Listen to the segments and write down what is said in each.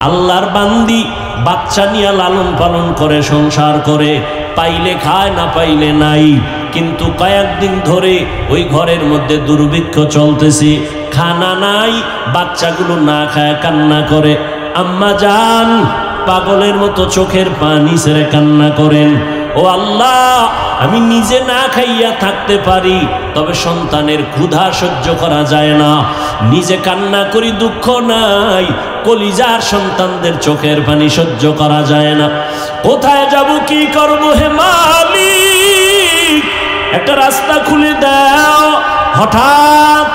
আল্লাহর বান্দি বাচ্চা নিয়ে লালন পালন করে, সংসার করে, পাইলে খায় না পাইলে নাই। কিন্তু কয়েকদিন ধরে ওই ঘরের মধ্যে দুর্ভিক্ষ চলতেছে, খানা নাই, বাচ্চাগুলো না খায় কান্না করে। আম্মা জান পাগলের মতো চোখের পানি ছেড়ে কান্না করেন, ও আল্লাহ, আমি নিজে না খাইয়া থাকতে পারি, তবে সন্তানের ক্ষুধা সহ্য করা যায় না। নিজে কান্না করি, দুঃখ নাই, কলিজার সন্তানদের চোখের পানি সহ্য করা যায় না। কোথায় যাব, কি করব, হে মালিক একটা রাস্তা খুলে দাও। হঠাৎ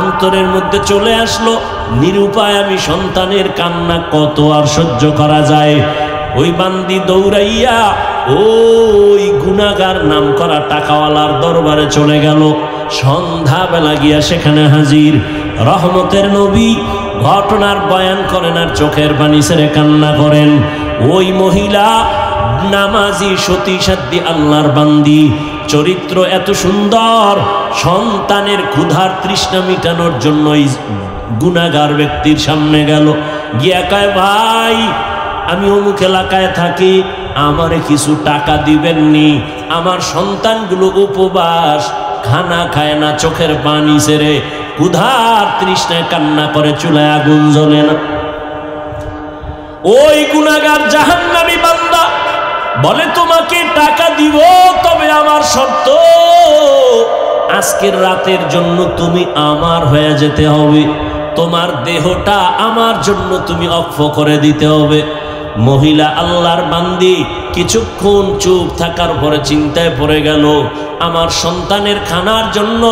অন্তরের মধ্যে চলে আসলো, নিরুপায় আমি, সন্তানের কান্না কত আর সহ্য করা যায়। ওই বান্দি দৌড়াইয়া ওই গুনাহগার নাম করা টাকাওয়ালার দরবারে চলে গেল। সন্ধ্যাবেলা গিয়া সেখানে হাজির। রহমতের নবী ঘটনার বয়ান করেন আর চোখের পানি ছেড়ে কান্না করেন। ওই মহিলা নামাজি, সতী সাধ্বী আল্লাহর বান্দি, চরিত্র এত সুন্দর, সন্তানের ক্ষুধার তৃষ্ণা মিটানোর জন্য গুনাহগার ব্যক্তির সামনে গেল, গিয়া কয়, ভাই আমি অমুক এলাকায় থাকি, আমারে কিছু টাকা দিবেননি, আমার সন্তানগুলো উপবাস, খানা খায় না, চোখের পানি ছেড়ে ক্ষুধার তৃষ্ণায় কান্না করে, চুলায় আগুন জ্বলে না। ওই গুনাহগার জাহান্নামী বান্দা বলে, তোমাকে টাকা দিব, তবে আমার শর্ত, আজকের রাতের জন্য তুমি আমার হয়ে যেতে হবে, তোমার দেহটা আমার জন্য তুমি অক্ষ করে দিতে হবে। মহিলা আল্লাহর বান্দি কিছুক্ষণ চুপ থাকার পরে চিন্তায় পড়ে গেল, আমার সন্তানের খানার জন্য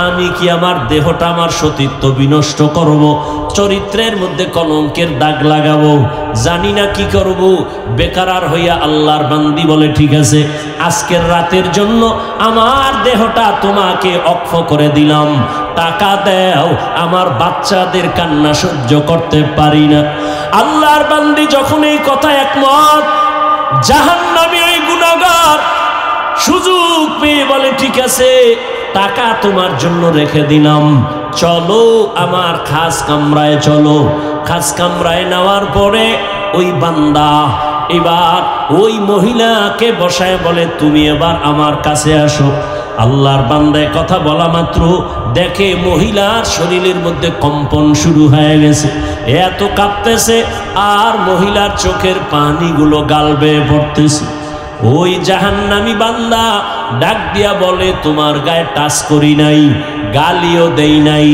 আমি কি আমার দেহটা, আমার সতীত্ব বিনষ্ট করব, চরিত্রের মধ্যে কলঙ্কের দাগ লাগাবো, জানি না কি করব। বেকার হইয়া আল্লাহর বান্দি বলে, ঠিক আছে, আজকের রাতের জন্য আমার দেহটা তোমাকে অক্ষ করে দিলাম, টাকা দাও, আমার বাচ্চাদের কান্না সহ্য করতে পারি না। আল্লাহর বান্দি যখন এই কথা একমত, জাহান্নামী ওই গুনাহগার সুযোগ পেয়ে বলে, ঠিক আছে, টাকা তোমার জন্য রেখে দিলাম, চলো আমার খাস কামরায় চলো। খাস কামরায় নেওয়ার পরে ওই বান্দা এবার ওই মহিলাকে বসায় বলে, তুমি এবার আমার কাছে আসো। আল্লাহর বান্দায় কথা বলা মাত্র দেখে মহিলার শরীরের মধ্যে কম্পন শুরু হয়ে গেছে, এত কাঁপতেছে আর মহিলার চোখের পানিগুলো গাল বেয়ে পড়তেছে। ওই জাহান্নামী বান্দা ডাক দিয়া বলে, তোমার গায়ে টাচ করি নাই, গালিও দেই নাই,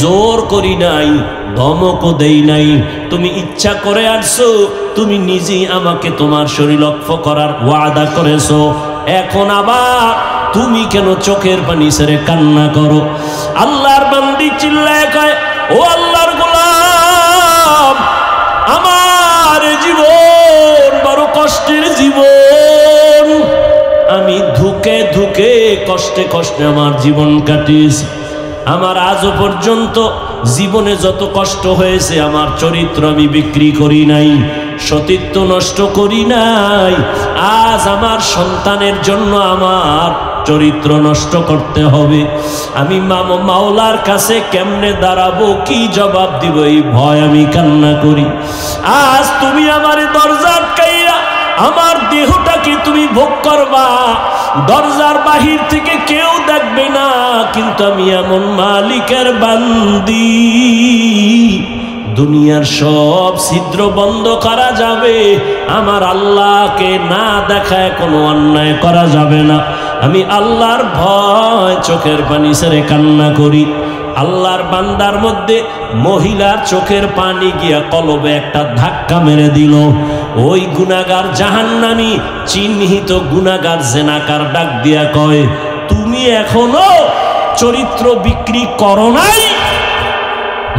জোর করি নাই, ধমকও দেই নাই, তুমি ইচ্ছা করে আসছো, তুমি নিজেই আমাকে তোমার শরীর লক্ষ্য করার ওয়াদা করেছো, এখন আবার তুমি কেন চোখের পানি ছেড়ে কান্না করো? আল্লাহর বান্দি চিল্লায় কয়, ও আল্লাহর গোলাম, আমার জীবন বড় কষ্টের জীবন, আমি ধুকে ধুকে কষ্টে কষ্টে আমার জীবন কাটিয়েছি, আমার আজও পর্যন্ত জীবনে যত কষ্ট হয়েছে আমার চরিত্র আমি বিক্রি করি নাই, সতীত্ব নষ্ট করি নাই, আজ আমার সন্তানের জন্য আমার চরিত্র নষ্ট করতে হবে, আমি মাওলার কাছে কেমনে দাঁড়াবো, কি জবাব দিব, এই ভয় আমি কান্না করি। আজ তুমি আমার দরজা আটকাইয়া আমার দেহটাকে তুমি ভোগ করবা, দরজার বাহির থেকে কেউ দেখবে না, কিন্তু আমি এমন মালিকের বান্দি, দুনিয়ার সব ছিদ্র বন্ধ করা যাবে, আমার আল্লাহকে না দেখায় কোনো অন্যায় করা যাবে না, আমি আল্লাহর ভয় চোখের পানি ছেড়ে কান্না করি। আল্লাহর বান্দার মধ্যে মহিলার চোখের পানি গিয়া কলবে একটা ধাক্কা মেরে দিল। ওই গুনাহগার জাহান্নামী চিহ্নিত গুনাহগার জেনাকার ডাক দিয়া কয়, তুমি এখনো চরিত্র বিক্রি করো নাই,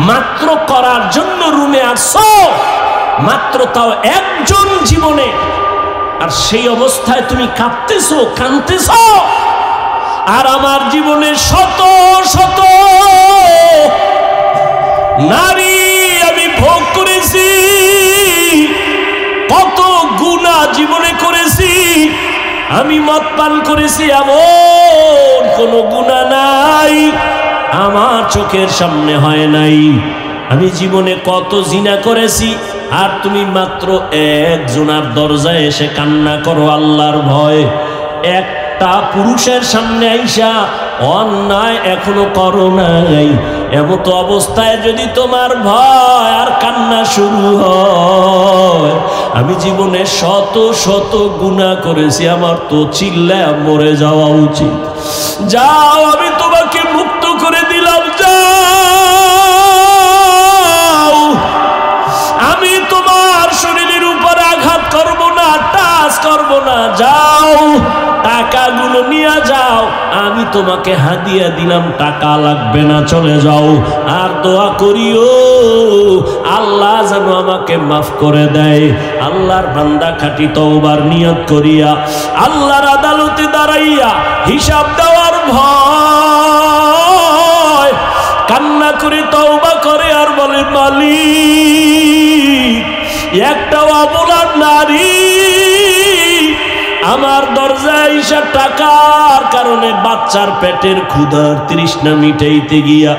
মাত্র করার জন্য রুমে আসছো, মাত্র তাও একজন জীবনে, আর সেই অবস্থায় তুমি কাঁদতেছো, কাঁদতেছো, আর আমার জীবনে শত শত নারী আমি ভোগ করেছি, কত গুনাহ জীবনে করেছি, আমি মদ পান করেছি, এমন কোনো গুনাহ নাই আমার চোখের সামনে হয় নাই, আমি জীবনে কত জিনা করেছি, আর তুমি মাত্র একজনের দরজায় এসে কান্না করো আল্লাহর ভয়। একটা পুরুষের সামনে আইসা অন্যায় এখনো করো নাই, এমতো অবস্থায় যদি তোমার ভয় আর কান্না শুরু হয়, আমি জীবনে শত শত গুনাহ করেছি, আমার তো চিল্লায় মরে যাওয়া উচিত। যাও, আমি তোমাকে মুক্ত করে দিলাম, যাও, আমি তোমার শরীরের উপর আঘাত করব না, টাচ করব না, যাও, টাকাগুলো নিয়ে যাও, আমি তোমাকে হাদিয়া দিলাম, টাকা লাগবে না, চলে যাও। আর দোয়া করিও আল্লাহ যেন আমাকে মাফ করে দেয়। আল্লাহর বান্দা খাঁটি তওবার নিয়ত করিয়া আল্লাহর আদালতে দাঁড়াইয়া হিসাব দেওয়ার ভয় কান্না করে তওবা করে আর বলে, মালিক, একটা অবলার নারী আমার দরজায় আইসা টাকার কারণে বাচ্চার পেটের ক্ষুধার তৃষ্ণা মিটাইতে গিয়া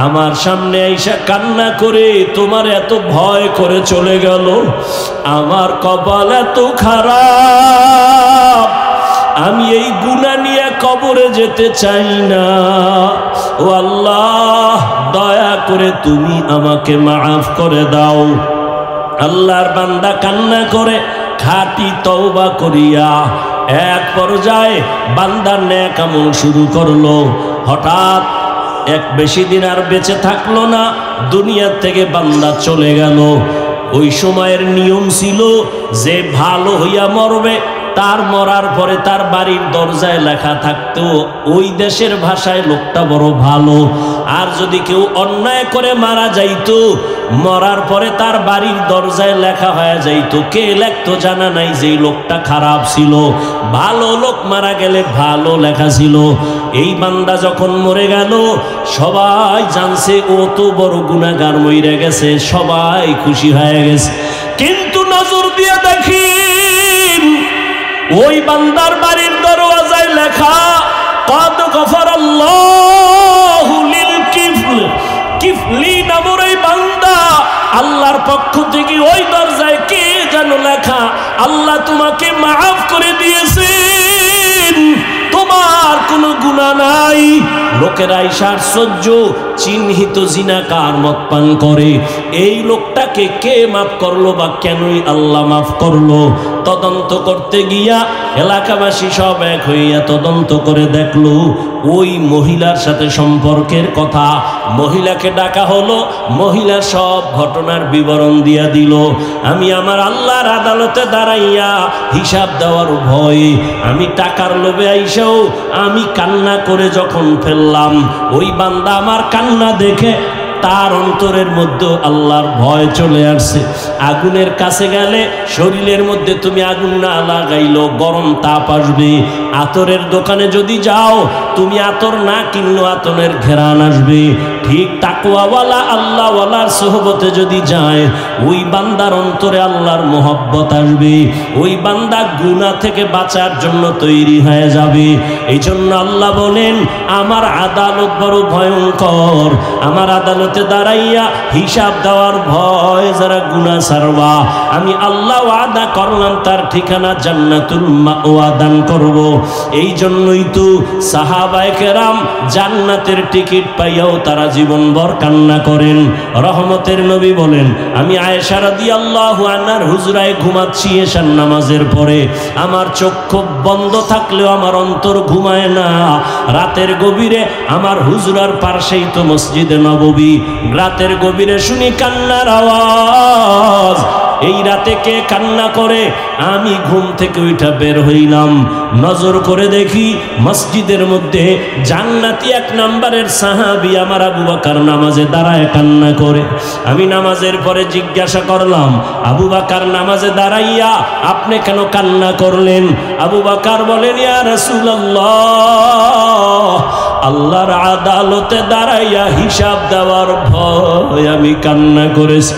আমার সামনে আইসা কান্না করে তোমার এত ভয় করে চলে গেল। আমার কপাল এত খারাপ, আমি এই গুনাহ নিয়ে কবরে যেতে চাই না। ও আল্লাহ, দয়া করে তুমি আমাকে মাফ করে দাও। আল্লাহর বান্দা কান্না করে খাঁটি তওবা করিয়া এক পর্যায়ে বান্দার নেক আমল শুরু করলো। হঠাৎ এক বেশি দিন আর বেঁচে থাকলো না, দুনিয়া থেকে বান্দা চলে গেল। ওই সময়ের নিয়ম ছিল যে ভালো হইয়া মরবে, তার মরার পরে তার বাড়ির দরজায় লেখা থাকতো ওই দেশের ভাষায় লোকটা বড় ভালো। আর যদি কেউ অন্যায় করে মারা যাইতো, মরার পরে তার বাড়ির দরজায় লেখা হয়ে যাইতো। কে লেখতো জানা নাই, যে লোকটা খারাপ ছিল। ভালো লোক মারা গেলে ভালো লেখা ছিল। এই বান্দা যখন মরে গেল, সবাই জানছে ও তো বড় গুনাহগার মরে গেছে, সবাই খুশি হয়ে গেছে। কিন্তু নজর দিয়ে দেখি ওই বান্দার বাড়ির দরওয়াজায় লেখা, কদ গফারাল্লাহু লিল কিফলি নামের এই বান্দা, আল্লাহর পক্ষ থেকে ওই দরজায় কে যেন লেখা, আল্লাহ তোমাকে মাফ করে দিয়েছেন, তোমার কোনো গুনাহ নাই। লোকেরা আশ্চর্য, চিহ্নিত জিনাকার মদ পান করে, এই লোকটাকে কে মাফ করলো বা কেনই আল্লাহ মাফ করলো? তদন্ত করতে গিয়া এলাকাবাসী সব এক হইয়া তদন্ত করে দেখলো ওই মহিলার সাথে সম্পর্কের কথা। মহিলাকে ডাকা হলো, মহিলা সব ঘটনার বিবরণ দিয়া দিল। আমি আমার আল্লাহর আদালতে দাঁড়াইয়া হিসাব দেওয়ার ভয়ে, আমি টাকার লোভে আইসাও আমি কান্না করে যখন ফেললাম, ওই বান্দা আমার কান্না দেখে তার অন্তরের মধ্যে আল্লাহর ভয় চলে আসছে। আগুনের কাছে গেলে শরীরের মধ্যে তুমি আগুন না লাগাইলো গরম তাপ আসবে। আতরের দোকানে যদি যাও, তুমি আতর না কিনলো আতরের ঘেরান আসবে। ঠিক তাকওয়াওয়ালা আল্লাহওয়ালার সোহবতে যদি যায়, ওই বান্দার অন্তরে আল্লাহর মোহব্বত আসবে। ওই বান্দা গুনাহ থেকে বাঁচার জন্য তৈরি হয়ে যাবে। এই জন্য আল্লাহ বলেন, আমার আদালত বড় ভয়ঙ্কর। আমার আদালতে দাঁড়াইয়া হিসাব দেওয়ার ভয় যারা গুনাহ ছাড়বা, আমি আল্লাহ ওয়াদা করলাম তার ঠিকানা জান্নাতুল মাওয়া দান করব। এই জন্যই তো সাহাবায়ে কেরাম জান্নাতের টিকিট পাইয়াও তারা জীবনভর কান্না করেন। রহমতের নবী বলেন, আমি আয়েশা রাদিয়াল্লাহু আনহার হুজরায় ঘুমাচ্ছি এশার নামাজের পরে, আমার চক্ষু বন্ধ থাকলেও আমার অন্তর ঘুমায় না। রাতের গভীরে আমার হুজরার পাশেই তো মসজিদে নববী, রাতের গভীরে শুনি কান্নার আওয়াজ। এই রাতে কে কান্না করে? আমি ঘুম থেকে উঠা বের হইলাম, নজর করে দেখি মসজিদের মধ্যে জান্নাতি এক নাম্বারের সাহাবী আমার আবু বকর নামাজে দাঁড়ায় কান্না করে। আমি নামাজের পরে জিজ্ঞাসা করলাম, আবু বকর নামাজে দাঁড়াইয়া আপনি কেন কান্না করলেন? আবু বকর বলেন, ইয়া রাসূলুল্লাহ, আল্লাহর আদালতে দাঁড়াইয়া হিসাব দেওয়ার ভয় আমি কান্না করেছি।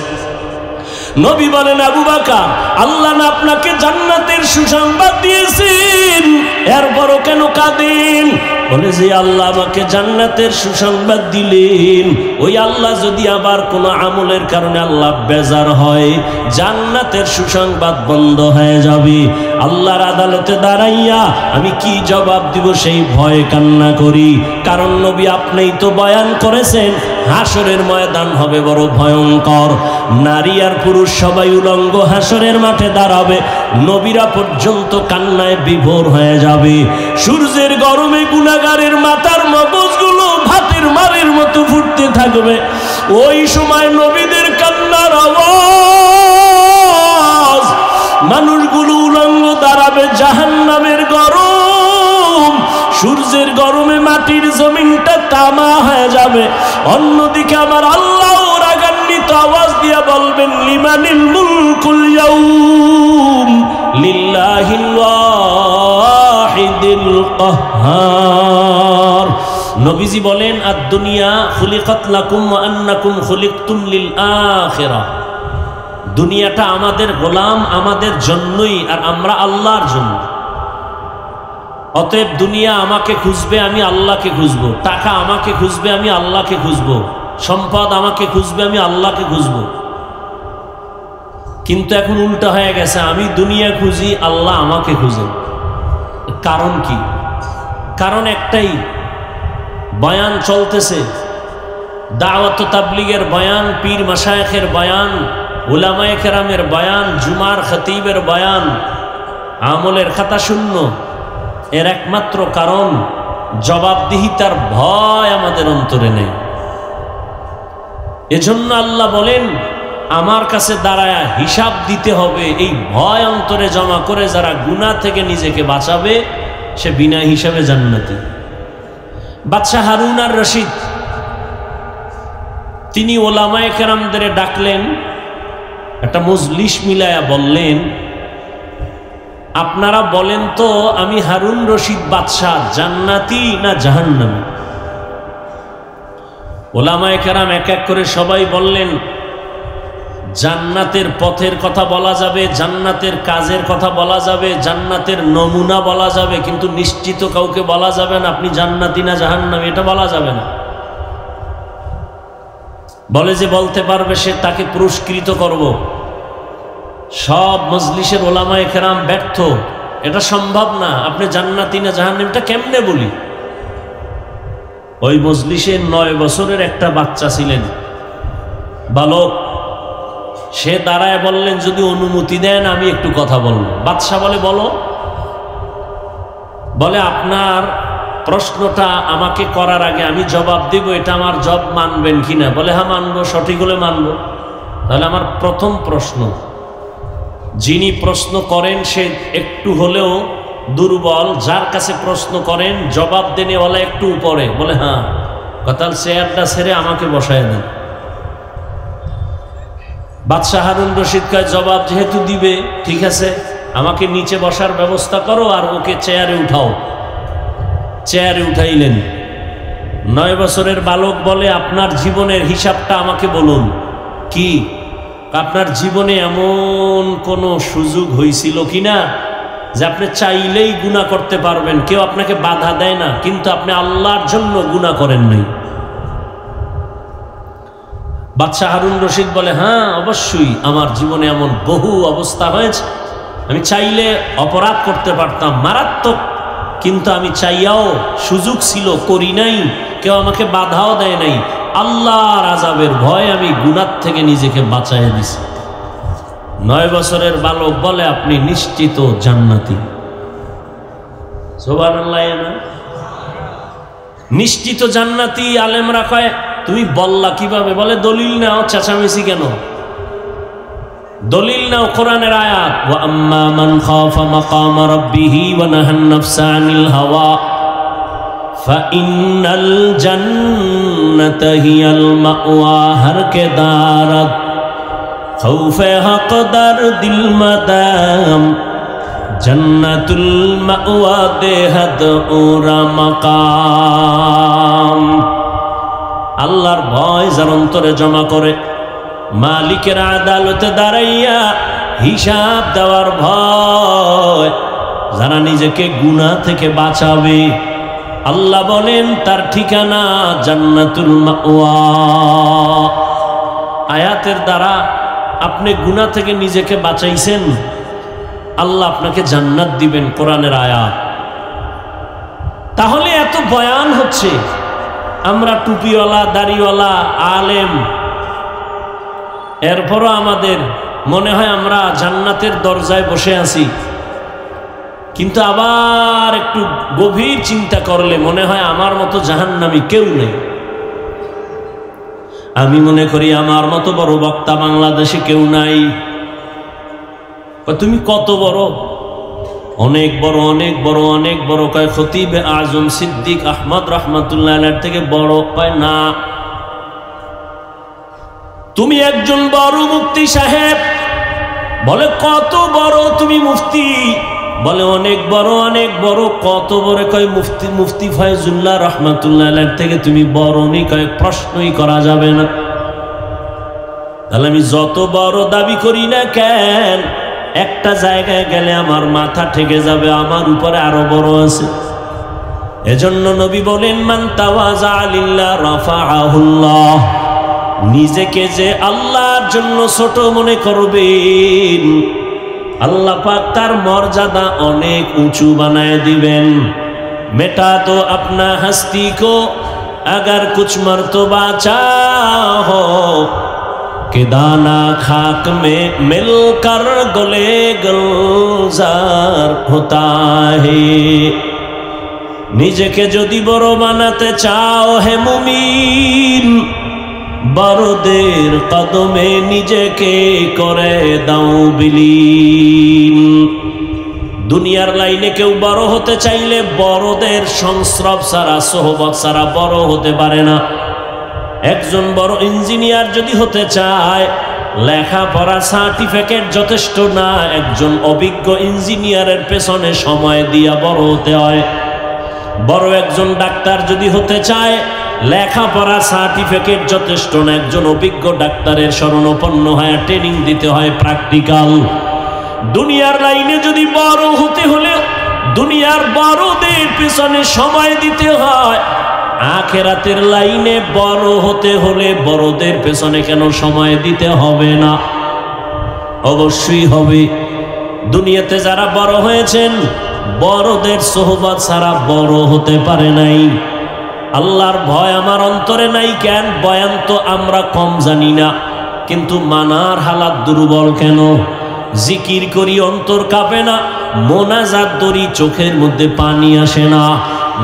নবী বলেন, আবু বকর, আল্লাহ না আপনাকে জান্নাতের সুসংবাদ দিয়েছেন, এরপরও কেন কাঁদেন? বলে যে আল্লাহ আমাকে জান্নাতের সুসংবাদ দিলেন, ওই আল্লাহ যদি আবার কোনো আমলের কারণে আল্লাহ বেজার হয়, জান্নাতের সুসংবাদ বন্ধ হয়ে যাবে। আল্লাহর আদালতে দাঁড়াইয়া আমি কি জবাব দিব সেই ভয়ে কান্না করি। কারণ নবী আপনিই তো বয়ান করেছেন হাসরের ময়দান হবে বড় ভয়ঙ্কর, নারী আর পুরুষ সবাই উলঙ্গ হাসরের মাঠে দাঁড়াবে, নবীরা পর্যন্ত কান্নায় বিভোর হয়ে যাবে। সূর্যের গরমে গুনাহগারের মাথার মগজগুলো ভাতের মারের মতো ফুটতে থাকবে। ওই সময় নবীদের কান্নার আওয়াজ, মানুষগুলো উলঙ্গ দাঁড়াবে, জাহান্নামের গরম, সূর্যের গরমে মাটির জমিনটা তামা হয়ে যাবে। অন্যদিকে আমার আল্লাহ রাগান্বিত আওয়াজ দিয়ে বলবেন, লিমানিল মুলকুল ইয়াউম লিল্লাহিল ওয়াহিদিল কাহ্হার। নবীজি বলেন, আদ-দুনিয়া খুলিকাত লাকুম ওয়া আন্নাকুম খুলিকতুম লিল আখিরাহ। দুনিয়াটা আমাদের গোলাম, আমাদের জন্যই, আর আমরা আল্লাহর জন্য। অতএব দুনিয়া আমাকে খুঁজবে, আমি আল্লাহকে খুঁজবো। টাকা আমাকে খুঁজবে, আমি আল্লাহকে খুঁজবো। সম্পদ আমাকে খুঁজবে, আমি আল্লাহকে খুঁজবো। কিন্তু এখন উল্টা হয়ে গেছে, আমি দুনিয়া খুঁজি, আল্লাহ আমাকে খুঁজে। কারণ কি? কারণ একটাই, বয়ান চলতেছে, দাওয়াত তাবলীগের বয়ান, পীর মাশায়েখের বয়ান, উলামায়ে কেরামের বয়ান, জুমার খতিবের বয়ান, আমলের খাতা শূন্য। এর একমাত্র কারণ জবাবদিহিতার ভয় আমাদের অন্তরে নেই। এজন্য আল্লাহ বলেন, আমার কাছে দাঁড়ায়া হিসাব দিতে হবে। এই ভয় অন্তরে জমা করে যারা গুনাহ থেকে নিজেকে বাঁচাবে, সে বিনা হিসাবে জান্নাতি। বাদশাহ হারুন আর রশিদ তিনি ওলামায়ে কেরামদের ডাকলেন, একটা মজলিস মিলায়া বললেন, আপনারা বলেন তো আমি হারুন রশিদ বাদশাহ জান্নাতি না জাহান্নামী? ওলামায়ে কেরাম এক এক করে সবাই বললেন, জান্নাতের পথের কথা বলা যাবে, জান্নাতের কাজের কথা বলা যাবে, জান্নাতের নমুনা বলা যাবে, কিন্তু নিশ্চিত কাউকে বলা যাবে না আপনি জান্নাতি না জাহান্নামী, এটা বলা যাবে না। বলে যে বলতে পারবে সে তাকে পুরস্কৃত করব। সব মজলিসের ওলামায়ে কেরাম ব্যর্থ, এটা সম্ভব না, আপনি জান্নাতি না জাহান্নামীটা কেমনে বলি? ওই মজলিসে 9 বছরের একটা বাচ্চা ছিলেন, বালক। সে দাঁড়ায় বললেন, যদি অনুমতি দেন আমি একটু কথা বলবো। বাদশাহ বলে, বলো। বলে, আপনার প্রশ্নটা আমাকে করার আগে আমি জবাব দিব, এটা আমার জব মানবেন কিনা? বলে, হ্যাঁ মানবো, সঠিক হলে মানবো। তাহলে আমার প্রথম প্রশ্ন, যিনি প্রশ্ন করেন সে একটু হলেও দুর্বল, যার কাছে প্রশ্ন করেন জবাব দেনেওয়ালা একটু উপরে। বলে, হ্যাঁ। কথাল চেয়ারটা ছেড়ে আমাকে বসায় দেন। বাদশাহ হারুন রশিদ কয়, জবাব যেহেতু দিবে, ঠিক আছে, আমাকে নিচে বসার ব্যবস্থা করো আর ওকে চেয়ারে উঠাও। চেয়ারে উঠাইলেন। 9 বছরের বালক বলে, আপনার জীবনের হিসাবটা আমাকে বলুন। কি? আপনার জীবনে এমন কোনো সুযোগ হয়েছিল কিনা যে আপনি চাইলেই গুনাহ করতে পারবেন, কেউ আপনাকে বাধা দেয় না, কিন্তু আপনি আল্লাহর জন্য গুনাহ করেন নাই? বাদশাহ হারুন রশিদ বলে, হ্যাঁ অবশ্যই, আমার জীবনে এমন বহু অবস্থা হয়েছে, আমি চাইলে অপরাধ করতে পারতাম মারাত্মক, কিন্তু আমি চাইয়াও সুযোগ ছিল, করি নাই, কেউ আমাকে বাধাও দেয় নাই। আল্লাহর আযাবের ভয় আমি গুনাহ থেকে নিজেকে বাঁচাইয়া দিছি। 9 বছরের বালক বলে, আপনি নিশ্চিত জান্নাতি। সুবহানাল্লাহ। নিশ্চিত জান্নাতি। আলেমরা কয়, তুমি বললা কিভাবে? বলে, দলিল নাও, চেঁচামেচি কেন? দলিল নাও, কোরআনের আয়াত, ওয়া আম্মা মান খাফা মাকাম রাব্বিহি ওয়া নাহান নাফসা আনিল হাওয়া ফাইন্নাল জান্নাতা হিয়াল মাওয়া। হর কে দারত খৌফে হকদার দিল মাদাম জান্নাতুল মাওয়া দেহাদ ওরা মাকাম। আল্লাহর ভয় যার অন্তরে জমা করে, মালিকের আদালতে দাঁড়াইয়া হিসাব দেওয়ার ভয়, যারা নিজেকে গুনাহ থেকে বাঁচাবে, আল্লাহ বলেন তার ঠিকানা জান্নাতুল মাওয়া। আয়াতের দ্বারা আপনি গুনাহ থেকে নিজেকে বাঁচাইছেন, আল্লাহ আপনাকে জান্নাত দিবেন, কোরআনের আয়াত। তাহলে এত বয়ান হচ্ছে, আমরা টুপিওয়ালা দাড়িওয়ালা আলেম, এরপরও আমাদের মনে হয় আমরা জান্নাতের দরজায় বসে আছি। কিন্তু আবার একটু গভীর চিন্তা করলে মনে হয় আমার মতো জাহান্নামী কেউ নেই। আমি মনে করি আমার মতো বড় বক্তা বাংলাদেশে কেউ নাই। তুমি কত বড়? অনেক বড়, অনেক বড়, অনেক বড়। কয় খতিব আজম সিদ্দিক আহমদ রহমতুল্লাহ আলাইহির থেকে বড়? কয় না। তুমি একজন বড় মুফতি সাহেব। বলে কত বড় তুমি মুফতি? বলে অনেক বড়, অনেক বড়। কত বড়? কয় মুফতি ফয়জুল্লাহ রহমতুল্লাহ আলাইহির থেকে তুমি বড় নি? কয় প্রশ্নই করা যাবে না। তাহলে আমি যত বড় দাবি করি না কেন, একটা জায়গায় গেলে আমার মাথা ঠেকে যাবে, আমার উপরে আরো বড় আছে। এজন্য নবী বলেন মান তাওয়াজা লিল্লাহ রাফাআহুল্লাহ। নিজেকে যে আল্লাহর জন্য ছোট মনে করবেন, আল্লাহ পাক তার মর্যাদা অনেক উঁচু বানায় দিবেন। মেটা তো আপনা হস্তি কো अगर कुछ मर्तबा चाहो कि दाना खाक में मिलकर गले गुलजार होता है। নিজেকে যদি বড় বানাতে চাও হে মুমিন, বড়দের কদমে নিজেকে করে দাও বিলীন। দুনিয়ার লাইনে কেউ বড় হতে চাইলে বড়দের সংস্রব ছাড়া, সোহবত ছাড়া বড় হতে পারে না। একজন বড় ইঞ্জিনিয়ার যদি হতে চায়, লেখাপড়া সার্টিফিকেট যথেষ্ট না, একজন অভিজ্ঞ ইঞ্জিনিয়ারের পেছনে সময় দিয়া বড় হতে হয়। বড় একজন ডাক্তার যদি হতে চায়, লেখাপড়া সার্টিফিকেট যথেষ্ট না, একজন অভিজ্ঞ ডাক্তারের শরণাপন্ন হয়, ট্রেনিং দিতে হয়, প্র্যাকটিক্যাল। দুনিয়ার লাইনে যদি বড় হতে হলে দুনিয়ার বড়দের পিছনে সময় দিতে হয়। আখিরাতের লাইনে বড় হতে হলে বড়দের পেছনে কেন সময় দিতে হবে না? অবশ্যই হবে। দুনিয়াতে যারা বড় হয়েছেন, বড়দের সোহবত ছাড়া বড় হতে পারে নাই। আল্লাহর ভয় আমার অন্তরে নাই কেন? বয়ান তো আমরা কম জানি না, কিন্তু মানার হালাত দুর্বল কেন? জিকির করি অন্তর কাঁপে না, মোনাজাত করি চোখের মধ্যে পানি আসে না,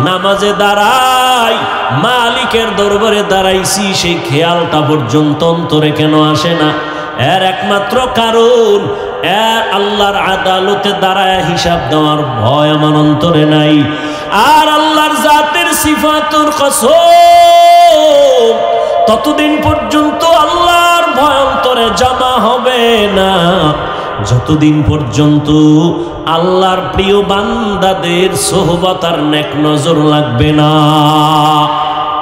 নামাজে দাঁড়াই মালিকের দরবারে দাঁড়াইছি সেই খেয়ালটা পর্যন্ত অন্তরে কেন আসে না? এর একমাত্র কারণ আল্লাহর আদালতে দাঁড়ায় হিসাব দেওয়ার ভয় আমার অন্তরে নাই। আর আল্লাহর জাতের সিফাতুর কসম, ততদিন পর্যন্ত আল্লাহর ভয় অন্তরে জমা হবে না যতদিন পর্যন্ত আল্লাহর প্রিয় বান্দাদের সোহবত আর নেক নজর লাগবে না।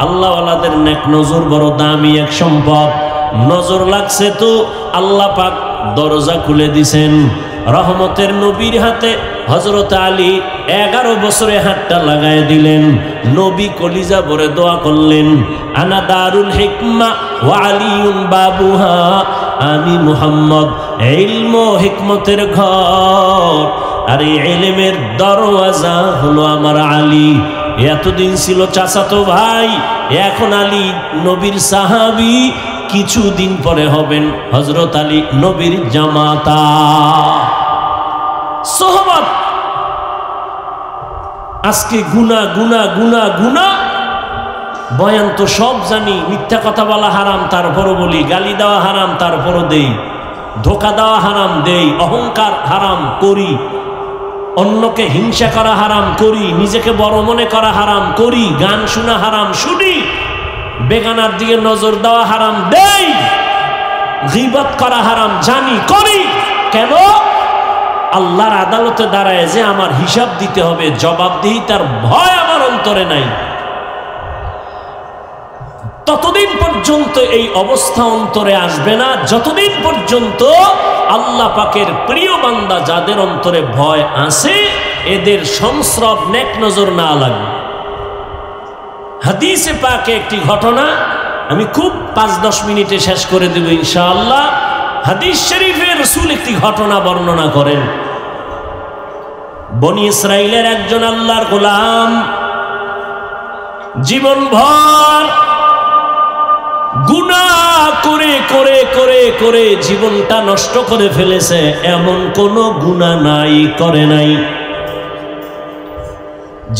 আল্লাহওয়ালাদের নেক নজর বড় দামি এক সম্পদ। নজর লাগছে তো আল্লাহ পাক দরজা খুলে দিছেন। রহমতের নবীর হাতে হযরত আলী 11 বছরে হাতটা লাগায় দিলেন। নবী কলিজা ভরে দোয়া করলেন, আনা দারুল হিকমা ওয়া আলিউন বাবুহা। আমি মুহাম্মদ ইলম ও হিকমতের ঘর, আর এই ইলমের দরওয়াজা হলো আমার আলী। এতদিন ছিল চাচাতো ভাই, এখন আলী নবীর সাহাবী, কিছুদিন পরে হবেন হযরত আলী নবীর জামাতা। সোহবত আজকে গুনাহ গুনাহ গুনাহ গুনাহ। বয়ান তো সব জানি, মিথ্যা কথা বলা হারাম তারপরও বলি, গালি দেওয়া হারাম তারপরও দেই, ধোকা দেওয়া হারাম দেই, অহংকার হারাম করি, অন্যকে হিংসা করা হারাম করি, নিজেকে বড় মনে করা হারাম করি, গান শোনা হারাম শুনি, বেগানার দিকে নজর দেওয়া হারাম দেই, গীবত করা হারাম জানি করি। কেন? আল্লাহর আদালতে দাঁড়ায় যে আমার হিসাব দিতে হবে, জবাবদিহিতার ভয় আমার অন্তরে নাই। ততদিন পর্যন্ত এই অবস্থা অন্তরে আসবে না যতদিন পর্যন্ত আল্লাহ পাকের প্রিয় বান্দা যাদের অন্তরে ভয় আছে এদের সংস্রব নেক নজর না লাগবে। হাদিসে পাকে একটি ঘটনা আমি খুব 5-10 মিনিটে শেষ করে দেব ইনশাআল্লাহ। হাদিস শরীফে রাসূল একটি ঘটনা বর্ণনা করেন। বনি ইসরাইলের একজন আল্লাহর গোলাম জীবনভর গুনাহ করে করে করে করে জীবনটা নষ্ট করে ফেলেছে, এমন কোনো গুনাহ নাই করে নাই।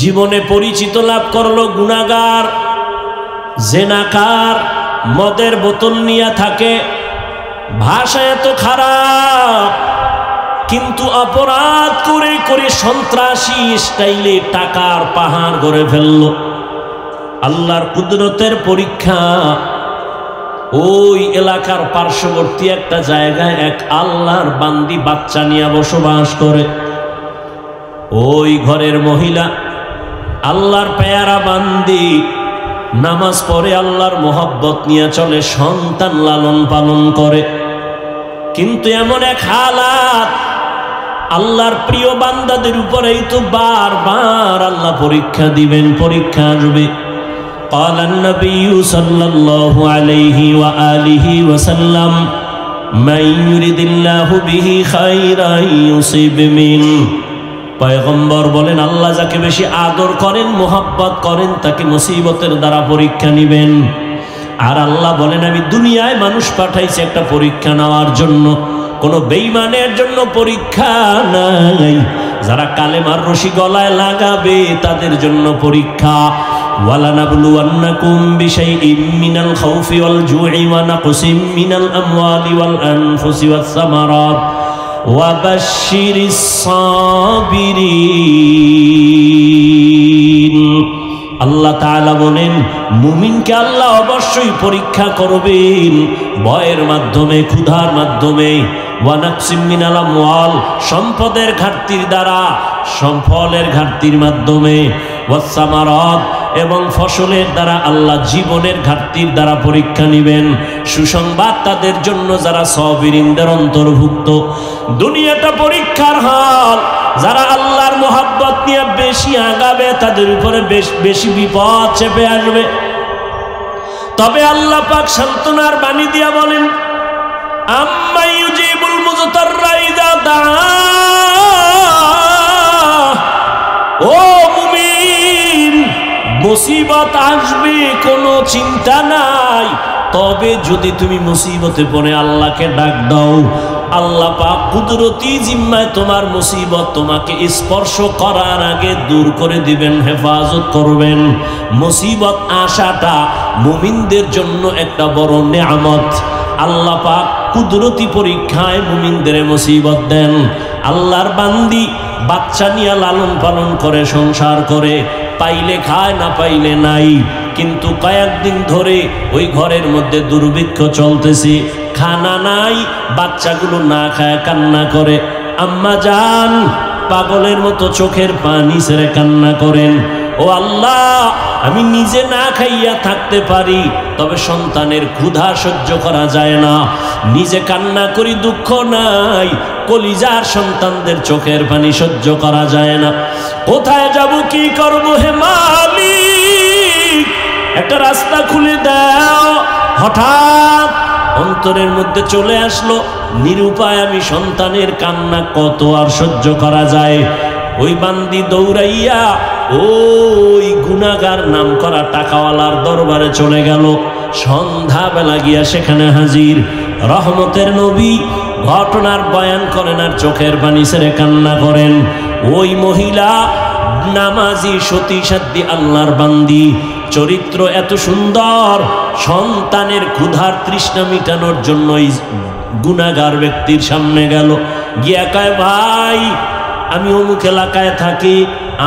জীবনে পরিচিত লাভ করলো গুনাহগার, জেনাকার, মদের বোতল নিয়ে থাকে, ভাষা এত খারাপ, কিন্তু অপরাধ করে করে সন্ত্রাসী স্টাইলে টাকার পাহাড় গড়ে ফেললো। আল্লাহর কুদরতের পরীক্ষা, ওই এলাকার পার্শ্ববর্তী একটা জায়গায় এক আল্লাহর বান্দি বাচ্চা নিয়ে বসবাস করে। ওই ঘরের মহিলা আল্লাহর পেয়ারা বান্দি, নামাজ পড়ে আল্লাহর মোহব্বত নিয়ে চলে, সন্তান লালন পালন করে। কিন্তু এমন এক হালাত, আল্লাহর প্রিয় বান্দাদের উপরেই তো বারবার আল্লাহ পরীক্ষা দিবেন, পরীক্ষা আসবে। قال النبي صلى الله عليه وآله وسلم من يريد الله به خيرا يصيب منه। পয়গম্বর বলেন আল্লাহ যাকে বেশি আদর করেন, মোহাব্বত করেন, তাকে মুসিবতের দ্বারা পরীক্ষা নিবেন। আর আল্লাহ বলেন আমি দুনিয়ায় মানুষ পাঠাইছি একটা পরীক্ষা নেওয়ার জন্য, কোনো বেঈমানের জন্য পরীক্ষা নাই। যারা কালেমার রশি গলায় লাগাবে তাদের জন্য পরীক্ষা। ওয়ালানাবলুওয়ান্নাকুম বিশাইইম মিনাল খাউফি ওয়াল জুই ওয়া নাকসিম মিনাল আমওয়ালি ওয়াল আনফুসি ওয়াস সামারাত ওয়া বাশশিরিস সাবিরিন। আল্লাহ তাআলা বলেন মুমিনকে আল্লাহ অবশ্যই পরীক্ষা করবেন, ভয়ের মাধ্যমে, ক্ষুধার মাধ্যমে, ওয়া নাকসিম মিনাল আমওয়াল, সম্পদের ঘাটতির দ্বারা, ফলের ঘাটতির মাধ্যমে, ওয়াস সামারাত, এবং ফসলের দ্বারা, আল্লাহ জীবনের ঘাটতির দ্বারা পরীক্ষা নিবেন। সুসংবাদ তাদের জন্য যারা সাবিরিনদের অন্তর্ভুক্ত। দুনিয়াটা পরীক্ষার হাল, যারা আল্লাহর মোহাব্বত নিয়ে বেশি আগাবে তাদের উপরে বেশি বিপদ চেপে আসবে। তবে আল্লাহ পাক সান্ত্বনার বাণী দিয়া বলেন আম্মা ইউজিবুল মুযতাররা ইযা দাআ। ও মুমিন, মুসিবত আসবে কোনো চিন্তা নাই, তবে যদি তুমি মুসিবতে পড়ে আল্লাহকে ডাক দাও, আল্লাহ পাক কুদরতি জিম্মায় তোমার মুসিবত তোমাকে স্পর্শ করার আগে দূর করে দিবেন, হেফাজত করবেন। মুসিবত আসাটা মুমিনদের জন্য একটা বড় নেয়ামত। আল্লাহ পাক কুদরতি পরীক্ষায় মুমিনদের মুসিবত দেন। আল্লাহর বান্দি বাচ্চা নিয়ে লালন পালন করে, সংসার করে, পাইলে খায় না পাইলে নাই, কিন্তু কয়েকদিন ধরে ওই ঘরের মধ্যে দুর্ভিক্ষ চলতেছে, খানা নাই, বাচ্চাগুলো না খায় কান্না করে। আম্মা জান পাগলের মতো চোখের পানি ছেড়ে কান্না করেন, ও আল্লাহ আমি নিজে না খাইয়া থাকতে পারি, তবে সন্তানের ক্ষুধা সহ্য করা যায় না, নিজে কান্না করি, দুঃখ নাই, কলিজার সন্তানদের চোখের পানি সহ্য করা যায় না। কোথায় যাব, কি করব, হে মালিক একটা রাস্তা খুলে দাও। হঠাৎ অন্তরের মধ্যে চলে আসলো নিরুপায়, আমি সন্তানের কান্না কত আর সহ্য করা যায়। ওই বান্দি দৌড়াইয়া ওই গুনাহগার নাম করা টাকাওয়ালার দরবারে চলে গেল। সন্ধ্যাবেলা গিয়া সেখানে হাজির। রহমতের নবী ঘটনার বয়ান করেন আর চোখের পানি ছেড়ে কান্না করেন। ওই মহিলা নামাজি, সতী সাধ্বী আল্লাহর বান্দি, চরিত্র এত সুন্দর, সন্তানের ক্ষুধার তৃষ্ণা মিটানোর জন্য গুনাহগার ব্যক্তির সামনে গেল, গিয়া কয় ভাই আমি অমুক এলাকায় থাকি,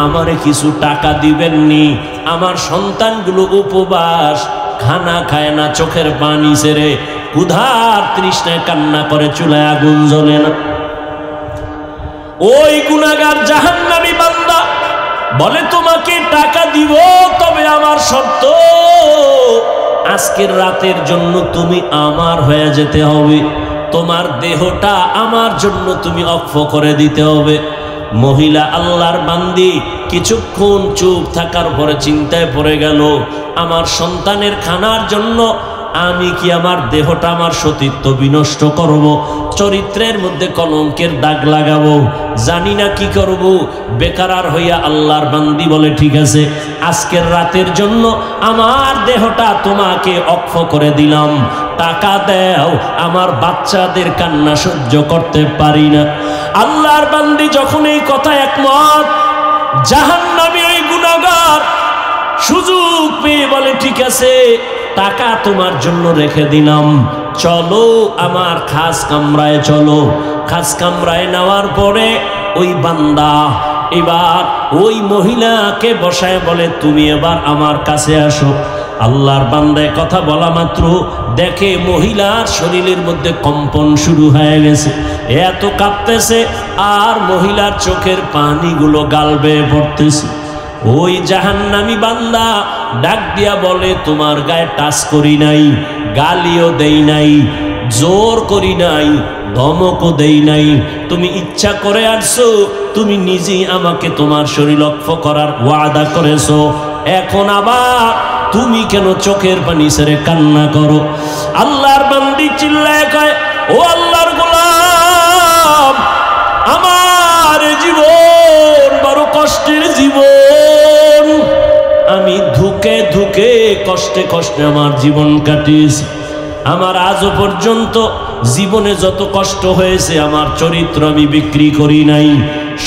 আমারে কিছু টাকা দিবেননি, আমার সন্তানগুলো উপবাস, খানা খায় না, চোখের পানি ছেড়ে ক্ষুধার তৃষ্ণায় কান্না করে, চুলায় আগুন জ্বলে না। ওই গুনাহগার জাহান্নামী বান্দা বলে তোমাকে টাকা দিব, তবে আমার শর্ত আজকের রাতের জন্য তুমি আমার হয়ে যেতে হবে, তোমার দেহটা আমার জন্য তুমি অক্ষ করে দিতে হবে। মহিলা আল্লাহর বান্দি কিছুক্ষণ চুপ থাকার পরে চিন্তায় পড়ে গেল, আমার সন্তানের খানার জন্য আমি কি আমার দেহটা, আমার সতীত্ব বিনষ্ট করব, চরিত্রের মধ্যে কলঙ্কের দাগ লাগাবো, জানি না কি করব। বেকারার হইয়া আল্লাহর বান্দি বলে, ঠিক আছে, আজকের রাতের জন্য আমার দেহটা তোমাকে অক্ষ করে দিলাম, টাকা দাও, আমার বাচ্চাদের কান্না সহ্য করতে পারি না। আল্লাহর বান্দি যখন এই কথা একমত, জাহান্নামী ওই গুনাহগার সুযোগ পেয়ে বলে, ঠিক আছে, টাকা তোমার জন্য রেখে দিলাম, চলো আমার খাস কামরায় চলো। খাস কামরায় নেওয়ার পরে ওই বান্দা এবার ওই মহিলাকে বসায় বলে, তুমি এবার আমার কাছে আসো। আল্লাহর বান্দায় কথা বলা মাত্র দেখে মহিলার শরীরের মধ্যে কম্পন শুরু হয়ে গেছে, এত কাঁপতেছে আর মহিলার চোখের পানিগুলো গাল বেয়ে পড়তেছে। ওই জাহান্নামী বান্দা ডাক দিয়া বলে, তোমার গায়ে টাচ করি নাই, গালিও দেই নাই, জোর করি নাই, ধমকও দেই নাই, তুমি ইচ্ছা করে আসছো, তুমি নিজেই আমাকে তোমার শরীর লক্ষ্য করার ওয়াদা করেছো, এখন আবার তুমি কেন চোখের পানি ছেড়ে কান্না করো? আল্লাহর বান্দি চিল্লায় কয়, ও আল্লাহর গোলাম, আমার জীবন বড় কষ্টের জীবন, আমি ধুকে ধুকে কষ্টে কষ্টে আমার জীবন কাটিয়েছি, আমার আজও পর্যন্ত জীবনে যত কষ্ট হয়েছে আমার চরিত্র আমি বিক্রি করি নাই,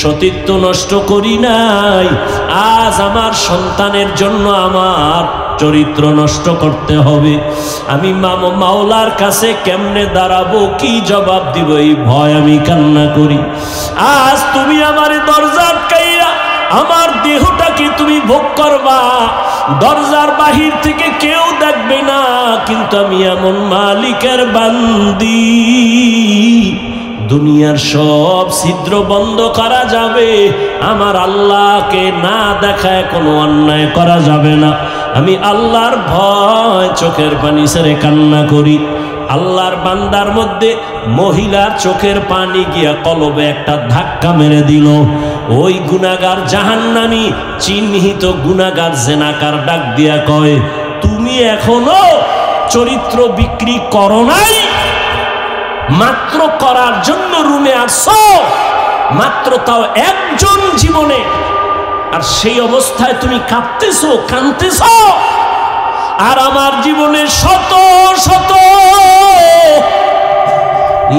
সতীত্ব নষ্ট করি নাই, আজ আমার সন্তানের জন্য আমার চরিত্র নষ্ট করতে হবে, আমি মাওলার কাছে কেমনে দাঁড়াবো, কি জবাব দিব, এই ভয় আমি কান্না করি। আজ তুমি আমার দরজা আটকাইয়া আমার দেহটাকে তুমি ভোগ করবা, দরজার বাহির থেকে কেউ দেখবে না, কিন্তু আমি এমন মালিকের বান্দি, দুনিয়ার সব ছিদ্র বন্ধ করা যাবে, আমার আল্লাহকে না দেখায় কোনো অন্যায় করা যাবে না, আমি আল্লাহর ভয় চোখের পানি ছেড়ে কান্না করি। আল্লাহর বান্দার মধ্যে মহিলার চোখের পানি গিয়া কলবে একটা ধাক্কা মেরে দিল। ওই গুনাহগার জাহান্নামী চিহ্নিত গুনাহগার জেনাকার ডাক দিয়া কয়, তুমি এখনো চরিত্র বিক্রি করো নাই, মাত্র করার জন্য রুমে আসছো, মাত্র তাও একজন জীবনে, আর সেই অবস্থায় তুমি কাঁদতেছো, কাঁদতেছো, আর আমার জীবনে শত শত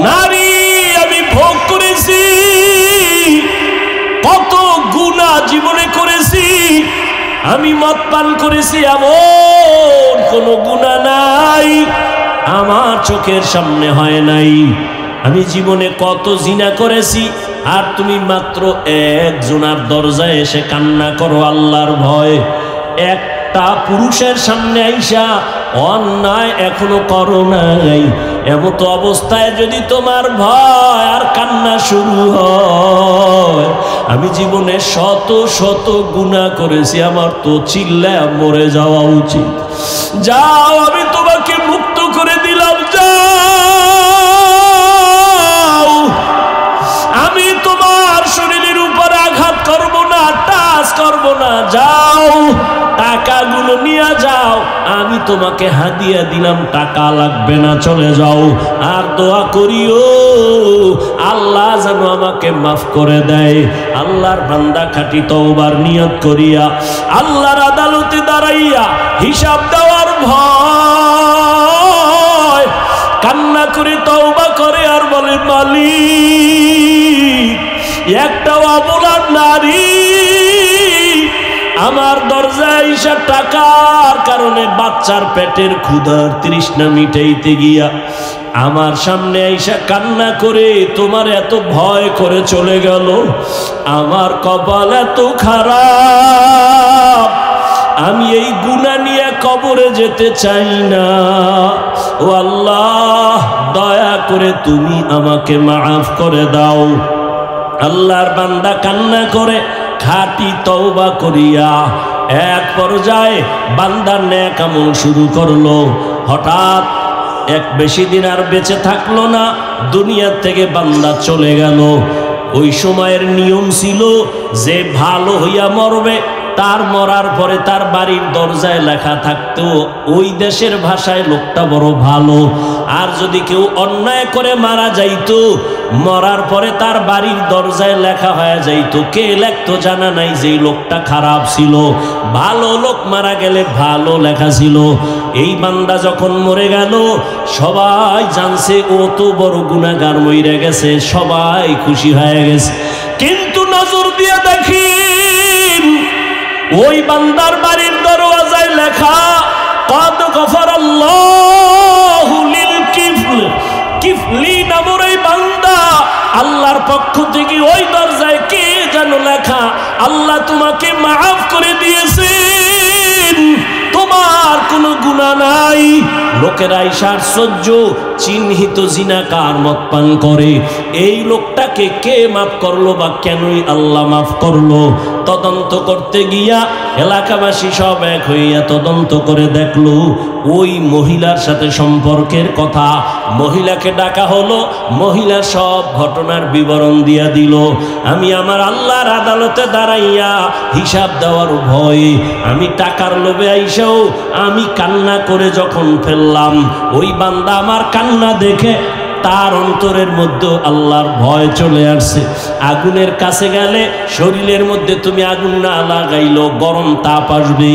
নারী আমি ভোগ করেছি, কত গুনাহ জীবনে করেছি, আমি মদ পান করেছি, এমন কোনো গুনাহ নাই আমার চোখের সামনে হয় নাই, আমি জীবনে কত জিনা করেছি, আর তুমি মাত্র একজনের দরজায় এসে কান্না করো আল্লাহর ভয়। একটা পুরুষের সামনে আইসা অন্যায় এখনো করো নাই, এমত অবস্থায় যদি তোমার ভয় আর কান্না শুরু হয়, আমি জীবনে শত শত গুনাহ করেছি, আমার তো চিল্লায় মরে যাওয়া উচিত। যাও, আমি তোমাকে মুক্ত করে দিলাম, যাও, আমি তোমার শরীরের উপর আঘাত করব না, টাচ করব না, যাও, টাকাগুলো নিয়ে যাও, আমি তোমাকে হাদিয়া দিলাম, টাকা লাগবে না, চলে যাও। আর দোয়া করিও আল্লাহ যেন আমাকে মাফ করে দেয়। আল্লাহর বান্দা খাঁটি তওবার নিয়ত করিয়া আল্লাহর আদালতে দাঁড়াইয়া হিসাব দেওয়ার ভয় কান্না করে তওবা করে আর বলে, মালিক, একটা অবলার নারী আমার দরজায় এসে টাকার কারণে বাচ্চার পেটের ক্ষুধার তৃষ্ণা মিটাইতে গিয়া আমার সামনে এসে কান্না করে তোমার এত ভয় করে চলে গেল, আমার কপাল এত খারাপ, আমি এই গুনাহ নিয়ে কবরে যেতে চাই না। ও আল্লাহ, দয়া করে তুমি আমাকে মাফ করে দাও। আল্লাহর বান্দা কান্না করে খাঁটি তওবা করিয়া এক পর্যায়ে বান্দার নেক আমল শুরু করলো। হঠাৎ এক বেশি দিন আর বেঁচে থাকলো না, দুনিয়ার থেকে বান্দা চলে গেল। ওই সময়ের নিয়ম ছিল যে ভালো হইয়া মরবে তার মরার পরে তার বাড়ির দরজায় লেখা থাকতো ওই দেশের ভাষায় লোকটা বড় ভালো। আর যদি কেউ অন্যায় করে মারা যাইতো, মরার পরে তার বাড়ির দরজায় লেখা হয়ে যাইতো। কে লেখতো জানা নাই, যে লোকটা খারাপ ছিল। ভালো লোক মারা গেলে ভালো লেখা ছিল। এই বান্দা যখন মরে গেল, সবাই জানছে ও তো বড় গুনাহগার মইরা গেছে, সবাই খুশি হয়ে গেছে। কিন্তু নজর দিয়ে দেখি ওই বান্দার বাড়ির দরওয়াজায় লেখা কদ গফরাল্লাহু লিল কিফলি নামের এই বান্দা, আল্লাহর পক্ষ থেকে ওই দরজায় কে যেন লেখা, আল্লাহ তোমাকে মাফ করে দিয়েছেন, তোমার কোনো গুনাহ নাই। লোকেরা আশ্চর্য, চিহ্নিত জিনাকার মদ পান করে, এই লোকটাকে কে মাফ করলো বা কেনই আল্লাহ মাফ করলো? তদন্ত করতে গিয়া এলাকাবাসী সব এক হইয়া তদন্ত করে দেখলো ওই মহিলার সাথে সম্পর্কের কথা। মহিলাকে ডাকা হলো, মহিলা সব ঘটনার বিবরণ দিয়া দিল। আমি আমার আল্লাহর আদালতে দাঁড়াইয়া হিসাব দেওয়ার ভয়ে, আমি টাকার লোভে আইসাও আমি কান্না করে যখন ফেললাম, ওই বান্দা আমার কান্না দেখে তার অন্তরের মধ্যে আল্লাহর ভয় চলে আসছে। আগুনের কাছে গেলে শরীরের মধ্যে তুমি আগুন না লাগাইলো গরম তাপ আসবে।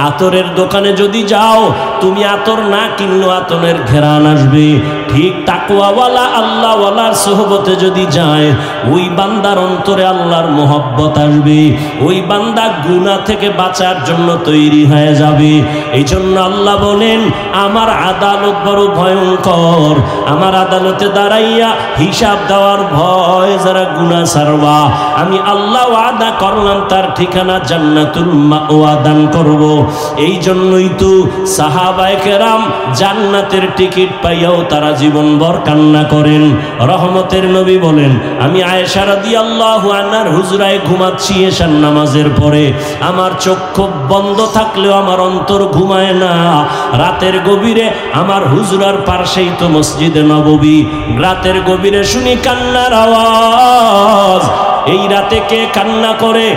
আতরের দোকানে যদি যাও, তুমি আতর না কিনলো আতরের ঘেরান আসবে। ঠিক তাকওয়াওয়ালা আল্লাহওয়ালার সোহবতে যদি যায়, ওই বান্দার অন্তরে আল্লাহর মোহব্বত আসবে। ওই বান্দা গুনাহ থেকে বাঁচার জন্য তৈরি হয়ে যাবে। এই জন্য আল্লাহ বলেন, আমার আদালত বড় ভয়ঙ্কর। আমার আদালতে দাঁড়াইয়া হিসাব দেওয়ার ভয় যারা গুনাহ ছাড়বা, আমি আল্লাহ ওয়াদা করলাম তার ঠিকানা জান্নাতুল মাওয়া দান করব। এই জন্যই তো সাহাবায়ে কেরাম জান্নাতের টিকিট পাইয়াও তারা জীবনভর কান্না করেন। রহমতের নবী বলেন, আমি আয়েশা রাদিয়াল্লাহু আনহার হুজরায় ঘুমাচ্ছি এশার নামাজের পরে, আমার চক্ষু বন্ধ থাকলেও আমার অন্তর ঘুমায় না। রাতের গভীরে আমার হুজরার পাশেই তো মসজিদে নববী, রাতের গভীরে শুনি কান্নার আওয়াজ। এই রাতে কে কান্না করে?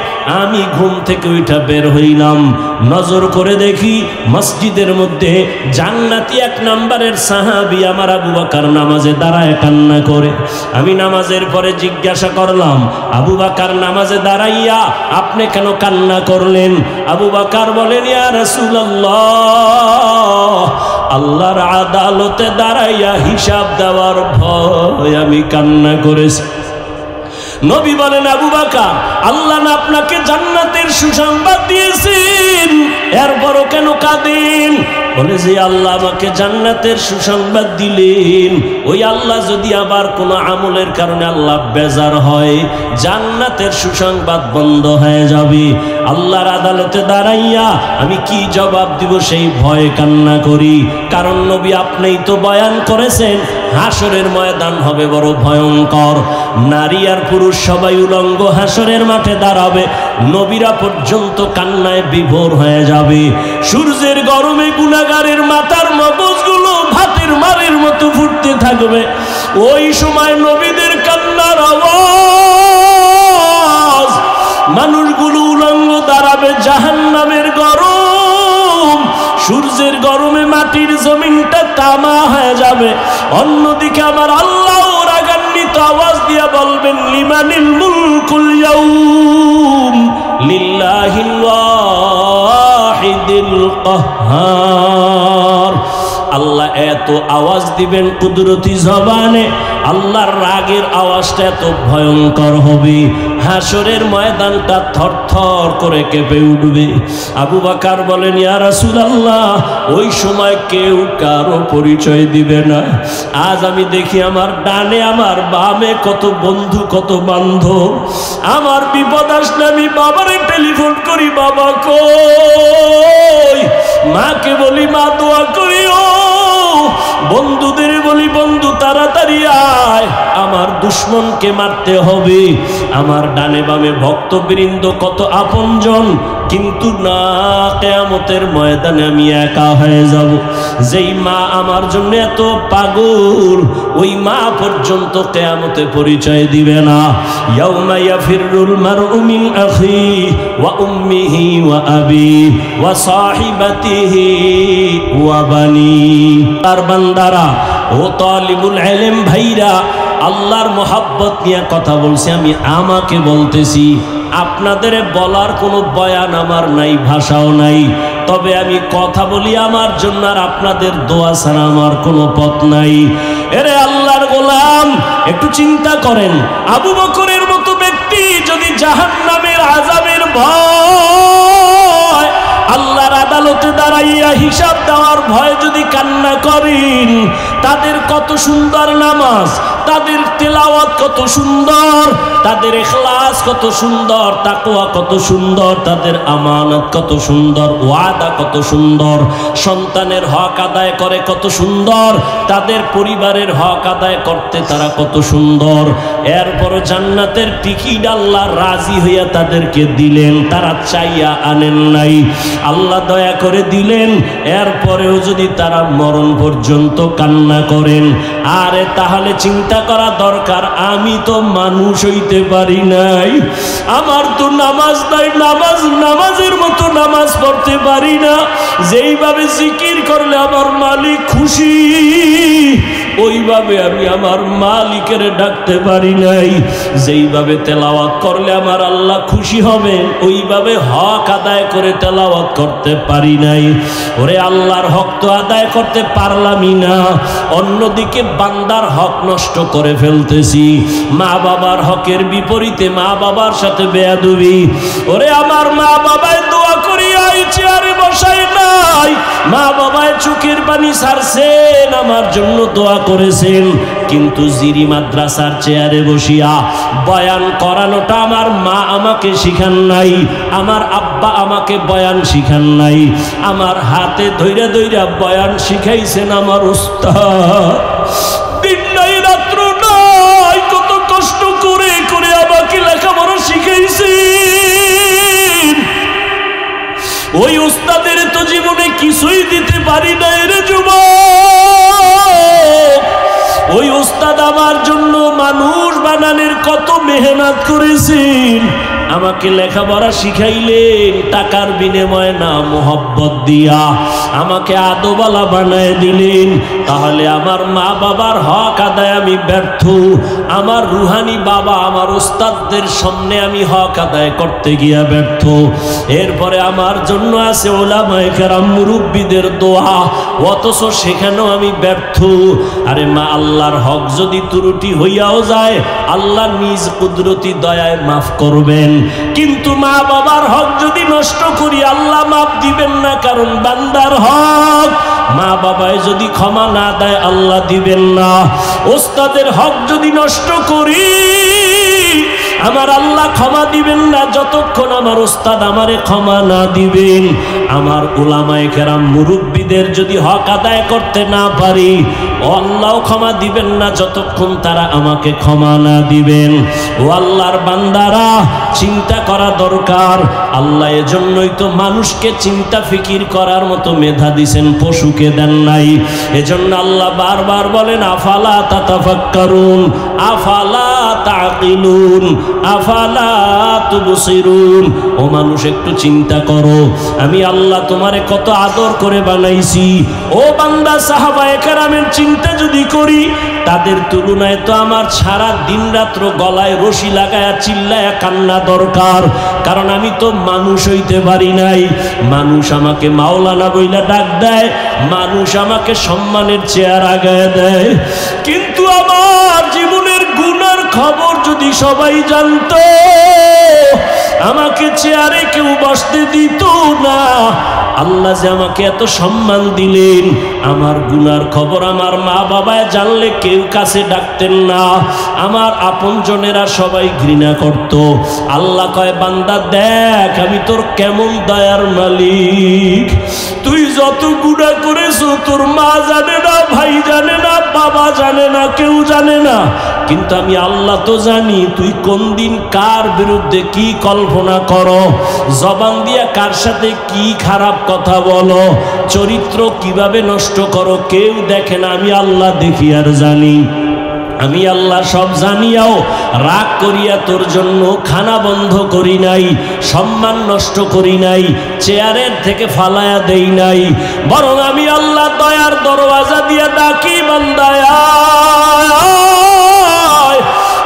আমি ঘুম থেকে উঠা বের হইলাম, নজর করে দেখি মসজিদের মধ্যে জান্নাতি এক নাম্বারের সাহাবী আমার আবু বকর নামাজে দাঁড়ায় কান্না করে। আমি নামাজের পরে জিজ্ঞাসা করলাম, আবু বকর নামাজে দাঁড়াইয়া আপনি কেন কান্না করলেন? আবু বকর বলেন, ইয়া রাসূলুল্লাহ, আল্লাহর আদালতে দাঁড়াইয়া হিসাব দেওয়ার ভয় আমি কান্না করেছি। নবী বলেন, আবু বকর, আল্লাহ না আপনাকে জান্নাতের সুসংবাদ দিয়েছেন, এরপরও কেন কাঁদেন? বলে যে আল্লাহ আমাকে জান্নাতের সুসংবাদ দিলেন, ওই আল্লাহ যদি আবার কোনো আমলের কারণে আল্লাহ বেজার হয়, জান্নাতের সুসংবাদ বন্ধ হয়ে যাবে। আল্লাহর আদালতে দাঁড়াইয়া আমি কি জবাব দিব সেই ভয়ে কান্না করি। কারণ নবী আপনিই তো বয়ান করেছেন হাসরের ময়দান হবে বড় ভয়ঙ্কর। নারী আর পুরুষ সবাই উলঙ্গ হাসরের মাঠে দাঁড়াবে, নবীরা পর্যন্ত কান্নায় বিভোর হয়ে যাবে। সূর্যের গরমে গুনাহগারের মাথার মগজগুলো ভাতের মারের মতো ফুটতে থাকবে। ওই সময় নবীদের কান্নার আওয়াজ, মানুষগুলো উলঙ্গ দাঁড়াবে, জাহান্নামের গরম, সূর্যের গরমে মাটির জমিনটা তামা হয়ে যাবে। অন্যদিকে আমার আল্লাহ রাগান্বিত আওয়াজ দিয়া বলবেন, লিমানিল মুলকুল ইয়াউম লিল্লাহিল ওয়াহিদিল কাহ্হার। আল্লাহ এত আওয়াজ দিবেন কুদরতি জবানে, আল্লাহর রাগের আওয়াজটা এত ভয়ঙ্কর হবে, হাসরের ময়দানটা থরথর করে কেঁপে উঠবে। আবু বকর বলেন, ইয়া রাসূলুল্লাহ, ওই সময় কেউ কারো পরিচয় দিবে না। আজ আমি দেখি আমার ডানে আমার বামে কত বন্ধু কত বান্ধব। আমার বিপদ আসলে আমি বাবারে টেলিফোন করি, বাবা কই, মাকে বলি মা দোয়া করিও, বন্ধুদের বলি, বন্ধু তাড়াতাড়ি আয়, আমার দুশমনকে মারতে হবে। আমার ডানে বামে ভক্তবৃন্দ কত আপনজন, কিন্তু না, কিয়ামতের ময়দানে আমি একা হয়ে যাব। যেই মা আমার জন্য এত পাগল, ওই মা পর্যন্ত কিয়ামতে পরিচয় দিবে না। ইয়াউমা ইয়াফিরুল মারউ মিন আখি ওয়া উম্মিহি ওয়া আবি ওয়া সাহিবাতিহি ওয়া বানি। তার বান্দারা, ও তালিবুল ইলম ভাইরা, আল্লাহর মোহাব্বত নিয়ে কথা বলছি। আমি আমাকে বলতেছি, আপনাদের বলার কোনো বয়ান আমার নাই, ভাষাও নাই, তবে আমি কথা বলি আমার জন্য, আর আপনাদের দোয়া ছাড়া আমার কোনো পথ নাই। এরে আল্লাহর গোলাম, একটু চিন্তা করেন, আবু বকরের মতো ব্যক্তি যদি জাহান্নামের আযাবের ভয়, আল্লাহর আদালতে দাঁড়াইয়া হিসাব দেওয়ার ভয় যদি কান্না করেন, তাদের কত সুন্দর নামাজ, তাদের তেলাওয়াত কত সুন্দর, তাদের ইখলাস কত সুন্দর, তাকওয়া কত সুন্দর, তাদের আমানত কত সুন্দর, ওয়াদা কত সুন্দর, সন্তানের হক আদায় করে কত সুন্দর, তাদের পরিবারের হক আদায় করতে তারা কত সুন্দর। এরপর জান্নাতের টিকিট আল্লাহ রাজি হইয়া তাদেরকে দিলেন, তারা চাইয়া আনেন নাই, আল্লাহ দয়া করে দিলেন। এরপরেও যদি তারা মরণ পর্যন্ত কান্না করেন, আরে তাহলে চিন্তা করা দরকার, আমি তো মানুষ হইতে পারি নাই, আমার তো নামাজ নাই, নামাজের মতো নামাজ পড়তে পারি না, যেইভাবে জিকির করলে আমার মালিক খুশি, ওইভাবে আমি আমার মালিকের ডাকতে পারি নাই, যেইভাবে তেলাওয়াত করলে আমার আল্লাহ খুশি হবে, ওইভাবে হক আদায় করে তেলাওয়াত করতে পারি নাই। ওরে আল্লাহর হক তো আদায় করতে পারলামই না, অন্যদিকে বান্দার হক নষ্ট করে ফেলতেছি, মা বাবার হকের বিপরীতে মা বাবার সাথে বেয়াদবি। ওরে আমার মা বাবায় দোয়া করিয়া এই চেয়ারে বসাই নাই, মা বাবায় চোখের পানি ছাড়ছেন, আমার জন্য দোয়া করেছেন, কিন্তু জিরি মাদ্রাসার চেয়ারে বসিয়া বয়ান করানোটা আমার মা আমাকে শিখান নাই, আমার আব্বা আমাকে বয়ান শিখান নাই, আমার হাতে ধইরা ধইরা বয়ান শিখাইছেন আমার উস্তাদ। দিন নাই রাত্র নাই, কত কষ্ট করে করে আমাকে লেখাপড়া শিখাইছেন। ওই উস্তাদের তো জীবনে কিছুই দিতে পারি না রে যুবক। ওই উস্তাদ আমার জন্য মানুষ বানানোর কত মেহনত করেছেন, আমাকে লেখাপড়া শিখাইলেন টাকার বিনিময়ে না, মোহব্বত দিয়া আমাকে আদোবালা বানায় দিলেন। তাহলে আমার মা বাবার হক আদায় আমি ব্যর্থ, আমার রুহানি বাবা আমার উস্তাদদের সামনে আমি হক আদায় করতে গিয়া ব্যর্থ। এরপরে আমার জন্য আছে ওলামায়ে কেরাম মুরব্বিদের দোয়া, অথচ সেখানেও আমি ব্যর্থ। আরে মা, আল্লাহর হক যদি ত্রুটি হইয়াও যায়, আল্লাহ নিজ কুদরতি দয়ায় মাফ করবেন, কিন্তু মা বাবার হক যদি নষ্ট করি আল্লাহ মাফ দিবেন না, কারণ বান্দার হক। মা বাবায় যদি ক্ষমা না দেয় আল্লাহ দিবেন না। ওস্তাদের হক যদি নষ্ট করি আমার আল্লাহ ক্ষমা দিবেন না, যতক্ষণ আমার ওস্তাদ আমারে ক্ষমা না দিবেন। আমার উলামায়ে কেরাম মুরব্বিদের যদি হক আদায় করতে না পারি, আল্লাহ ক্ষমা দিবেন না যতক্ষণ তারা আমাকে ক্ষমা না দিবেন। ও আল্লাহর বান্দারা, চিন্তা করা দরকার। আল্লাহ এজন্যই তো মানুষকে চিন্তা ফিকির করার মতো মেধা দিছেন, পশুকে দেন নাই। এজন্য আল্লাহ বারবার বলেন, আফালা তাতাফাক্কারুন, আফালা তাকিলুন, আফালা তুবসিরুন। ও মানুষ, একটু চিন্তা করো, আমি আল্লাহ তোমারে কত আদর করে বানাইছি। ও বান্দা, সাহাবায়ে কেরামের চিন্তা যদি করি, তাদের তুলনায় তো আমার সারা দিন রাত্র গলায় রশি লাগায়া চিল্লায়া কান্না দরকার, কারণ আমি তো মানুষ হইতে পারি নাই। মানুষ আমাকে মাওলানা বইলা ডাক দেয়, মানুষ আমাকে সম্মানের চেয়ার আগায় দেয়, কিন্তু আমার জীবনের গুনার খবর যদি সবাই জানতো, আমাকে চেয়ারে কেউ বসতে দিত না। আল্লাহ যে আমাকে এত সম্মান দিলেন, আমার গুনার খবর আমার মা বাবায় জানলে কেউ কাছে ডাকতেন না, আমার আপনজনেরা সবাই ঘৃণা করত। আল্লাহ কয় বান্দা দেখ আমি তোর কেমন দয়ার মালিক, তুই যত গুনাহ করেছো তোর মা জানে না, ভাই জানে না, বাবা জানে না, কেউ জানে না, কিন্তু আমি আল্লাহ তো জানি তুই কোন দিন কার বিরুদ্ধে কি কল্পনা করো, জবান দিয়া কার সাথে কি খারাপ কথা বলো, চরিত্র কিভাবে নষ্ট করো, কেউ দেখে না, আমি আল্লাহ দেখি আর জানি। আমি আল্লাহ সব জানিয়াও রাগ করিয়া তোর জন্য খানা বন্ধ করি নাই, সম্মান নষ্ট করি নাই, চেয়ারের থেকে ফালায়া দেই নাই, বরং আমি আল্লাহ দয়ার দরওয়াজা দিয়া ডাকি বান্দায়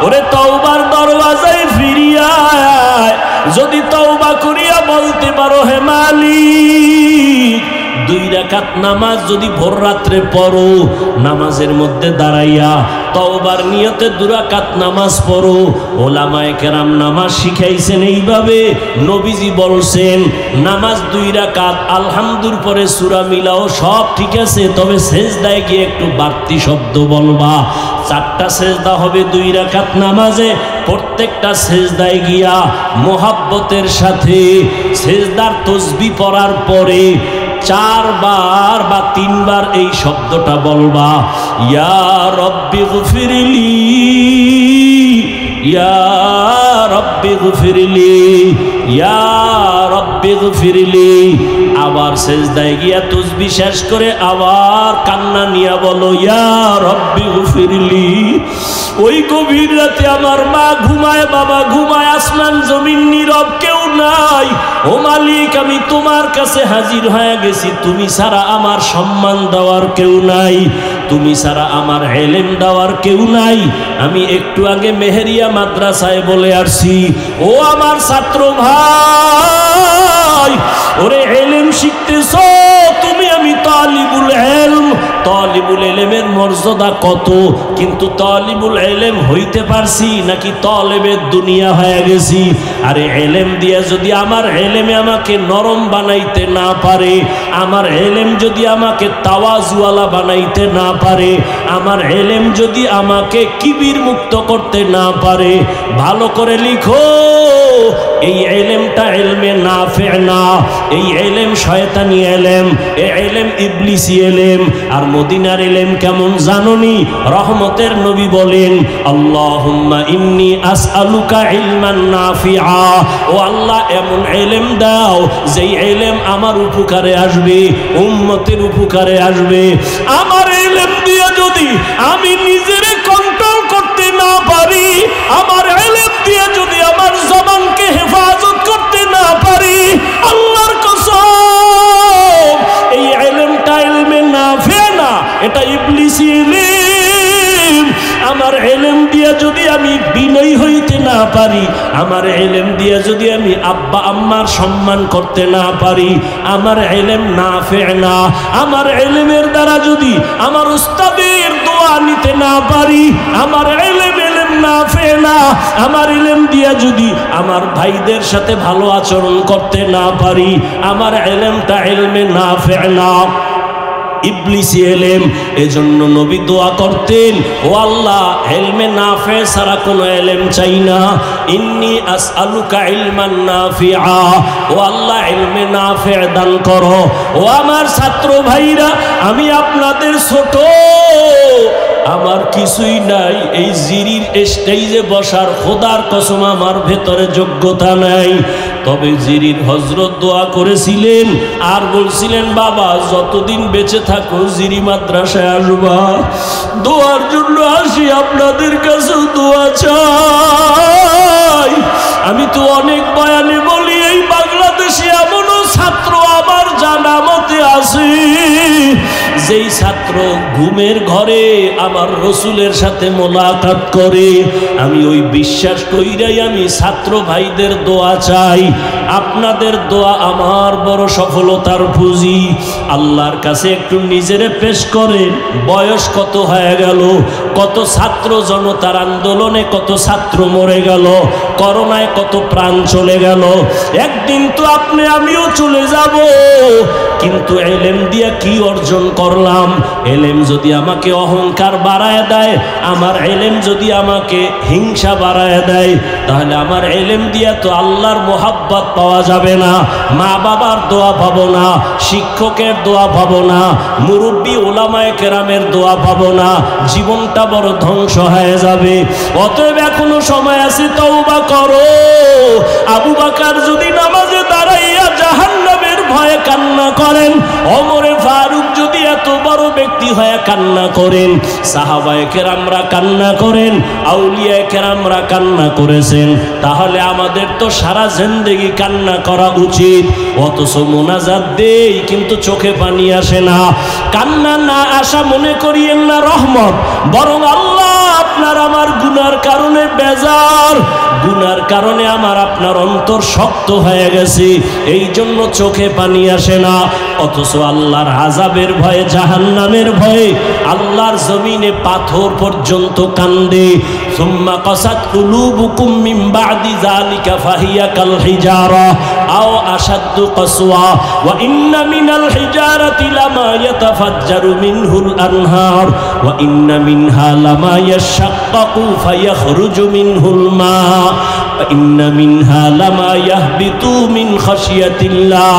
ওরে তওবার দরওয়াজায় ফিরিয়া আয়। যদি তওবা করিয়া বলতে পারো হে মালিক, 2 রাকাত নামাজ যদি ভোর রাত্রে পড়ো, নামাজের মধ্যে দাঁড়াইয়া তওবার নিয়তে 2 রাকাত নামাজ পড়ো। ওলামায়ে কেরাম নামাজ শিখাইছেন এইভাবে, নবীজি বলছেন নামাজ 2 রাকাত আলহামদুর পরে সূরা মিলাও, সব ঠিক আছে, তবে সেজদায় গিয়ে একটু বাড়তি শব্দ বলবা। 4টা সেজদা হবে 2 রাকাত নামাজে, প্রত্যেকটা সেজদায় গিয়া মোহাব্বতের সাথে সেজদার তাসবিহ পড়ার পরে 4 বার বা 3 বার এই শব্দটা বলবা, ইয়া রব্বি গফিরলি, ইয়া রব্বি গফিরলি, ইয়া রব্বি গফিরলি। আবার সেজদায় গিয়া তাসবিহ শেষ করে আবার কান্না নিয়ে বলো, ইয়া রব্বি গফিরলি। ওই গভীর রাতে আমার মা ঘুমায়, বাবা ঘুমায়, আসমান জমিন নীরব, কেউ নাই। ও মালিক আমি তোমার কাছে হাজির হয়ে গেছি, তুমি ছাড়া আমার সম্মান দেওয়ার কেউ নাই, তুমি ছাড়া আমার ইলম দেওয়ার কেউ নাই। আমি একটু আগে মেহেরিয়া মাদ্রাসায় বলে আসছি, ও আমার ছাত্র ভাই, ওরে ইলম শিখতেছো তুমি, আমি তালিবুল ইলম। তালিবুল ইলমের মর্যাদা কত, কিন্তু তালিবুল ইলম হইতে পারছি নাকি তালেবের দুনিয়া হয়ে গেছি? আরে ইলম দিয়া যদি আমার ইলমে আমাকে নরম বানাইতে না পারে, আমার ইলম যদি আমাকে তাওয়াজুওয়ালা বানাইতে না পারে, আমার ইলম যদি আমাকে কিবির মুক্ত করতে না পারে, ভালো করে লিখো এই ইলমটা ইলমে নাফি না, এই ইলম শয়তানি ইলম, এই ইলম ইবলিসি ইলম। আর মদিনার ইলম কেমন জানোনি? রহমতের নবী বলেন, আল্লাহুম্মা ইন্নী আসআলুকা ইলমান নাফিআ, ও আল্লাহ এমন ইলম দাও যেই ইলম আমার উপকারে আসবে, উম্মতের উপকারে আসবে। আমার ইলম দিয়ে যদি আমি নিজেরে কন্ট্রোল করতে না পারি, আমার ইলম দিয়ে যদি আমার জবানকে হেফাজত করতে না পারি, আল্লাহর কসম এই ইলমটা ইলমে নাফি না, এটা ইবলিসি ইলম। আমার ইলম দিয়ে যদি আমি বিনয়ী হইতে না পারি, আমার ইলম দিয়ে যদি আমি আব্বা আম্মার সম্মান করতে না পারি, আমার ইলম নাফি না। আমার ইলমের দ্বারা যদি আমার উস্তাদের দোয়া নিতে না পারি, আমার ইলম নাফি না। আমার ইলম দিয়া যদি আমার ভাইদের সাথে ভালো আচরণ করতে না পারি, আমার ইলমটা ইলমে নাফি না, ইবলিসি ইলম। এজন্য নবী দোয়া করতেন, ও আল্লাহ ইলমে নাফি ছাড়া কোনো ইলম চাই না, ইন্নী আসআলুকা ইলমান নাফিআ, ও আল্লাহ ইলমে নাফি দান করো। ও আমার ছাত্র ভাইরা, আমি আপনাদের ছোট, আমার কিছুই নাই, এই জিরির স্টেজে বসার খোদার কসম আমার ভেতরে যোগ্যতা নাই। তবে জিরির হযরত দোয়া করেছিলেন আর বলছিলেন, বাবা যতদিন বেঁচে থাকো জিরি মাদ্রাসায় আসবা, দোয়ার জন্য আসি, আপনাদের কাছে দোয়া চাই। আমি তো অনেক বয়ানে বলি, এই বাংলাদেশে এমনও ছাত্র আমার জানা মতে আছে, যেই ছাত্র ঘুমের ঘরে আমার রসুলের সাথে মোলাকাত করে। আমি ওই বিশ্বাস কইরাই আমি ছাত্র ভাইদের দোয়া চাই। আপনাদের দোয়া আমার বড় সফলতার পুঁজি। আল্লাহর কাছে একটু নিজেরে পেশ করেন, বয়স কত হয়ে গেল, কত ছাত্র জনতার আন্দোলনে কত ছাত্র মরে গেল, করোনায় কত প্রাণ চলে গেল, একদিন তো আপনি আমিও চলে যাব, কিন্তু ইলম দিয়া কি অর্জন করলাম? ইলম যদি আমাকে অহংকার বাড়ায় দেয়, আমার ইলম যদি আমাকে হিংসা বাড়ায় দেয়, তাহলে আমার ইলম দিয়া তো আল্লাহর মোহাব্বত পাওয়া যাবে না, মা বাবার দোয়া পাবো না, শিক্ষকের দোয়া পাবো না, মুরব্বী ওলামায়ে কেরামের দোয়া পাবো না, জীবনটা বড় ধ্বংস হয়ে যাবে। অতএব এখনো সময় আছে, তওবা করো। আবু বকর যদি নামাজে দাঁড়াইয়া জাহান্নামের ভয়ে কান্না করেন, ওমরে ফারুক যদি এত বড় ব্যক্তি হয়ে কান্না করেন, সাহাবায়ে কেরামরা কান্না করেন, আউলিয়ায়ে কেরামরা কান্না করেছেন, তাহলে আমাদের তো সারা জিন্দেগি কান্না করা উচিত। অথচ মোনাজাত দেই কিন্তু চোখে পানি আসে না। কান্না না আসা মনে করিয়েন না রহমত, বরং আল্লাহ আপনার আমার গুনার কারণে বেজার, গুনার কারণে আমার আপনার অন্তর শক্ত হয়ে গেছে, এই জন্য চোখে পানি আসে না। অথচ আল্লাহর আযাবের ভয়ে, জাহান্নামের ভয়ে আল্লাহর জমিনে পাথর পর্যন্ত কান্দে। সুম্মা কাসাত কুলুবুকুম মিন বাদি যালিকা ফাহিয়া কাল হিজারা আও আশাদ্দু কাসওয়া ওয়া ইন্না মিনাল হিজারাতি লামা ইয়াতাফাজ্জারু মিনহুল আনহার ওয়া ইন্না মিনহা লামা ইয়াশাক্কাকু ফায়াখরুজু মিনহুল মা ওয়া ইন্না মিনহা লামা ইয়াহবিতু মিন খাশিয়াতিল্লাহ।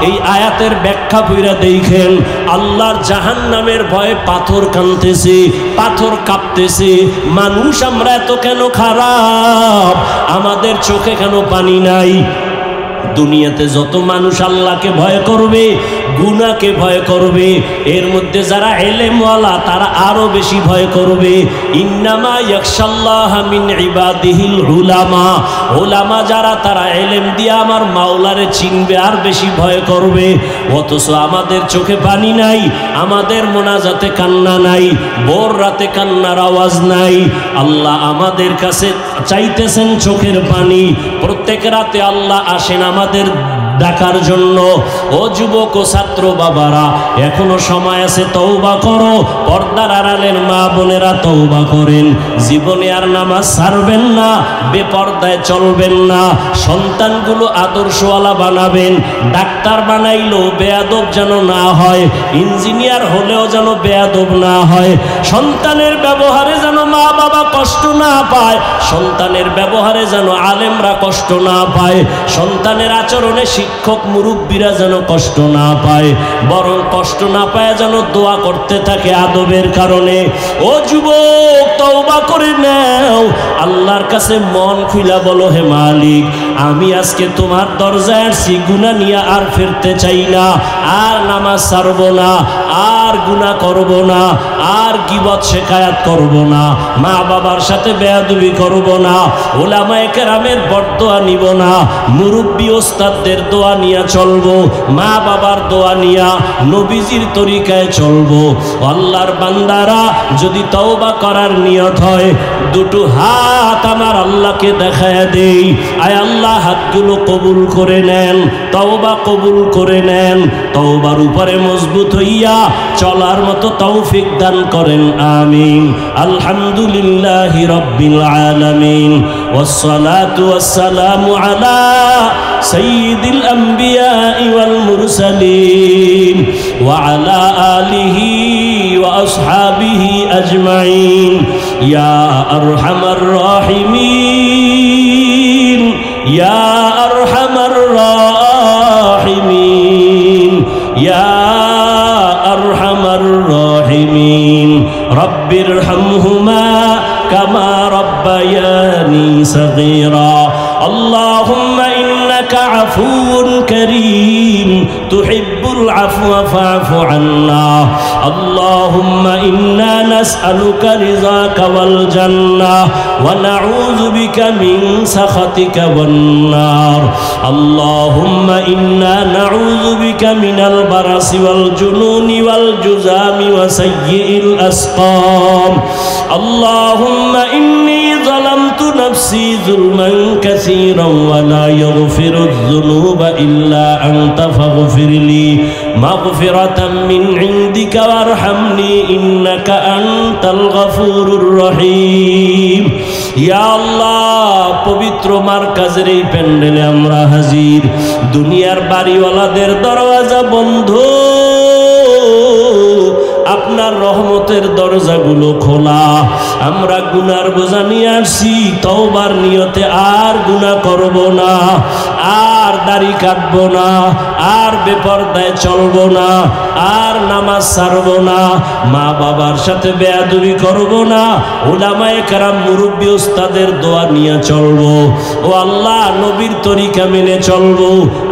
এই আয়াতের ব্যাখ্যা কইরা দেখেন, আল্লাহর জাহান্নামের ভয়ে পাথর কাঁদতেছে, পাথর কাঁপতেছে। মানুষ আমরা এত কেন খারাপ? আমাদের চোখে কেন পানি নাই? দুনিয়াতে যত মানুষ আল্লাহকে ভয় করবে, গুনাহকে ভয় করবে, এর মধ্যে যারা ইলমওয়ালা তারা আরো বেশি ভয় করবে। ইন্নামা ইয়াখশাল্লাহা মিন ইবাদিহিল উলামা, উলামা যারা তারা ইলম দিয়ে আমার মাওলারে চিনবে, আর বেশি ভয় করবে। অথচ আমাদের চোখে পানি নাই, আমাদের মোনাজাতে কান্না নাই, ভোর রাতে কান্নার আওয়াজ নাই। আল্লাহ আমাদের কাছে চাইতেছেন চোখের পানি। প্রত্যেক রাতে আল্লাহ আসেন আমাদের ডাকার জন্য। ও যুবক ও ছাত্র বাবারা, এখনো সময় আছে, তওবা করো। পর্দার আড়ালের মা বোনেরা তওবা করেন, জীবনে আর নামাজ ছাড়বেন না, বেপর্দায় চলবেন না, সন্তানগুলো আদর্শওয়ালা বানাবেন। ডাক্তার বানাইলো বেয়াদব যেন না হয়, ইঞ্জিনিয়ার হলেও যেন বেয়াদব না হয়, সন্তানের ব্যবহারে যেন মা বাবা কষ্ট না পায়, সন্তানের ব্যবহারে যেন আলেমরা কষ্ট না পায়, সন্তানের আচরণে শিক্ষক মুরব্বীরা যেন কষ্ট না পায়, বরং কষ্ট না পায় যেন দোয়া করতে থাকে আদবের কারণে। ও যুবক, তওবা করে নাও, আল্লাহর কাছে মন খুইলা বলো, হে মালিক, আমি আজকে তোমার দরজায় আসছি, গুনাহ নিয়ে আর ফিরতে চাই না, আর নামাজ ছাড়ব না, আর গুনাহ করব না, আর গীবত শিকায়াত করব না, মা বাবার সাথে বেয়াদবি করব না, উলামায়ে কেরামের বরদোয়া নিব না, মুরব্বী ওস্তাদদের দোয়া নিয়ে চলবো, মা বাবার দোয়া নিয়া নবীজির তরিকায় চলবো। আল্লাহর বান্দারা, যদি তওবা করার নিয়ত হয়, দুটো হাত আমার আল্লাহকে দেখায় দেই। আয় আল্লাহ, হাতগুলো কবুল করে নেন, তওবা কবুল করে নেন, তওবার উপরে মজবুত হইয়া চলার মতো তৌফিক দান করেন, আমিন। আলহামদুলিল্লাহি রাব্বিল আলামিন, ওয়াসসালাতু ওয়াসসালামু আলা সাইয়্যিদিল আম্বিয়া ওয়াল মুরসালিন ওয়া আলা আলিহি ওয়া আসহাবিহি আজমাইন। ইয়া আরহামার রাহিমিন, ইয়া আরহামার রাহিমিন, ইয়া আরহামার রাহিমিন। রব্বিরহামহুমা কামা রব্বায়ানি সগীরা। আল্লাহুম্মা ইন্নাকা আফুউন কারীম তুহিব্বুল আফওয়া ফা'ফু আন্না। আল্লাহুম্মা ইন্না নাসআলুকা রিযাকা ওয়াল জান্নাহ ওয়া নাউযু বিকা মিন সাখাতিকা ওয়ান নার। আল্লাহুম্মা ইন্না নাউযু বিকা মিনাল বারাসি ওয়াল জুনুনি ওয়াল জুযামি ওয়া সাইয়্যিল আসকাম। আল্লাহুম্মা ইন্নী যালামতু নাফসি যুলমান কাসীরান ওয়া লা ইয়াগফিরুয যুনুবা ইল্লা আনতা ফাগফিরলি মাগফিরাতাম মিন ইনদিকা ওয়ারহামনি ইন্নাকা আনতাল গফুরুর রহিম। ইয়া আল্লাহ পবিত্র মারকাজের এই প্যান্ডেলে আমরা হাজির। দুনিয়ার বাড়িওয়ালাদের দরওয়াজা বন্ধ, আপনার রহমতের দরজাগুলো খোলা। আমরা গুনার বোঝা নিয়ে আসছি, তওবার নিয়তে আর গুনাহ করব না, আর দাড়ি কাটবো না, আর বেপরদায় চলবো না, আর নামাজ ছাড়ব না, মা বাবার সাথে বেয়াদবি করব না, উলামায়ে কেরাম মুরব্বী উস্তাদের দোয়া নিয়ে চলবো। ও আল্লাহ নবীর তরিকা মেনে চলবো।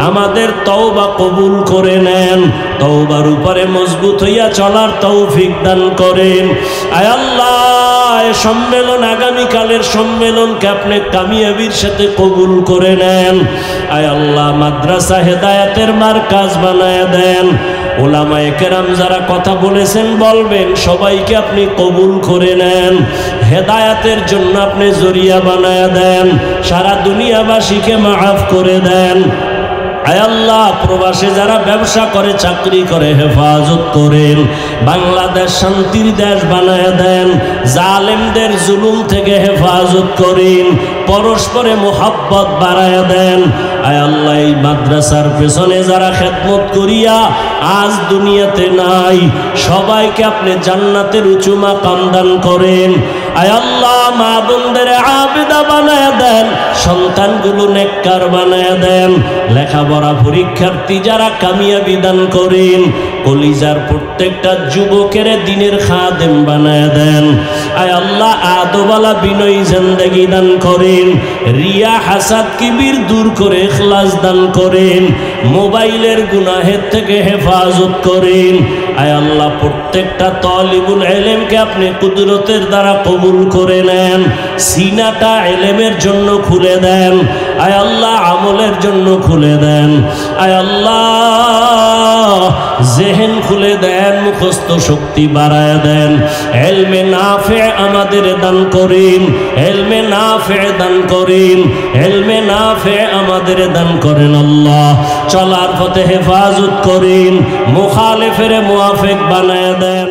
আমাদের তওবা কবুল করে নেন, তওবার উপরে মজবুত হইয়া চলার তৌফিক দান করেন। আয় আল্লাহ এই সম্মেলন, আগামীকালের সম্মেলনকে আপনি কামিয়াবির সাথে কবুল করে নেন। আয় আল্লাহ মাদ্রাসা হেদায়েতের মারকাজ বানায় দেন। উলামায়ে কেরাম যারা কথা বলেছেন বলবেন, সবাইকে আপনি কবুল করে নেন, হেদায়েতের জন্য আপনি জরিয়া বানায় দেন, সারা দুনিয়াবাসীকে মাফ করে দেন। আয় আল্লাহ প্রবাসে যারা ব্যবসা করে, চাকরি করে, হেফাজত করেন। বাংলাদেশ শান্তির দেশ বানায় দেন, জালেমদের জুলুম থেকে হেফাজত করেন, পরস্পরে মোহাব্বত বাড়ায় দেন। আয় আল্লাহ এই মাদ্রাসার পেছনে যারা খেদমত করিয়া আজ দুনিয়াতে নাই, সবাইকে আপনি জান্নাতের উঁচু মাকাম দান করেন। আয় আল্লাহ মা বোনদের আবেদা বানায় দেন, সন্তানগুলো নেককার বানায় দেন, লেখাপড়া পরীক্ষার্থী যারা কামিয়াবি দান করেন। কলিজার প্রত্যেকটা যুবকের দিনের খাদেম বানায় দেন। আয় আল্লাহ আদওয়ালা বিনয়ী জিন্দেগি দান করেন, রিয়া হাসাদ কিবির দূর করে ইখলাস দান করেন, মোবাইলের গুনাহের থেকে হেফাজত করেন। আয় আল্লাহ প্রত্যেকটা তালিবুল ইলমকে আপনি কুদরতের দ্বারা কবুল করে নেন, সিনাটা ইলমের জন্য খুলে দেন। আয় আল্লাহ আমলের জন্য খুলে দেন। আয় আল্লাহ জেহেন খুলে দেন, মুখস্থ শক্তি বাড়ায় দেন। ইলমে নাফে আমাদের দান করেন, ইলমে নাফে দান করেন, ইলমে নাফে আমাদের দান করেন। আল্লাহ চলার পথে হেফাজত করেন, মুখালিফের মুওয়াফিক বানায় দেন।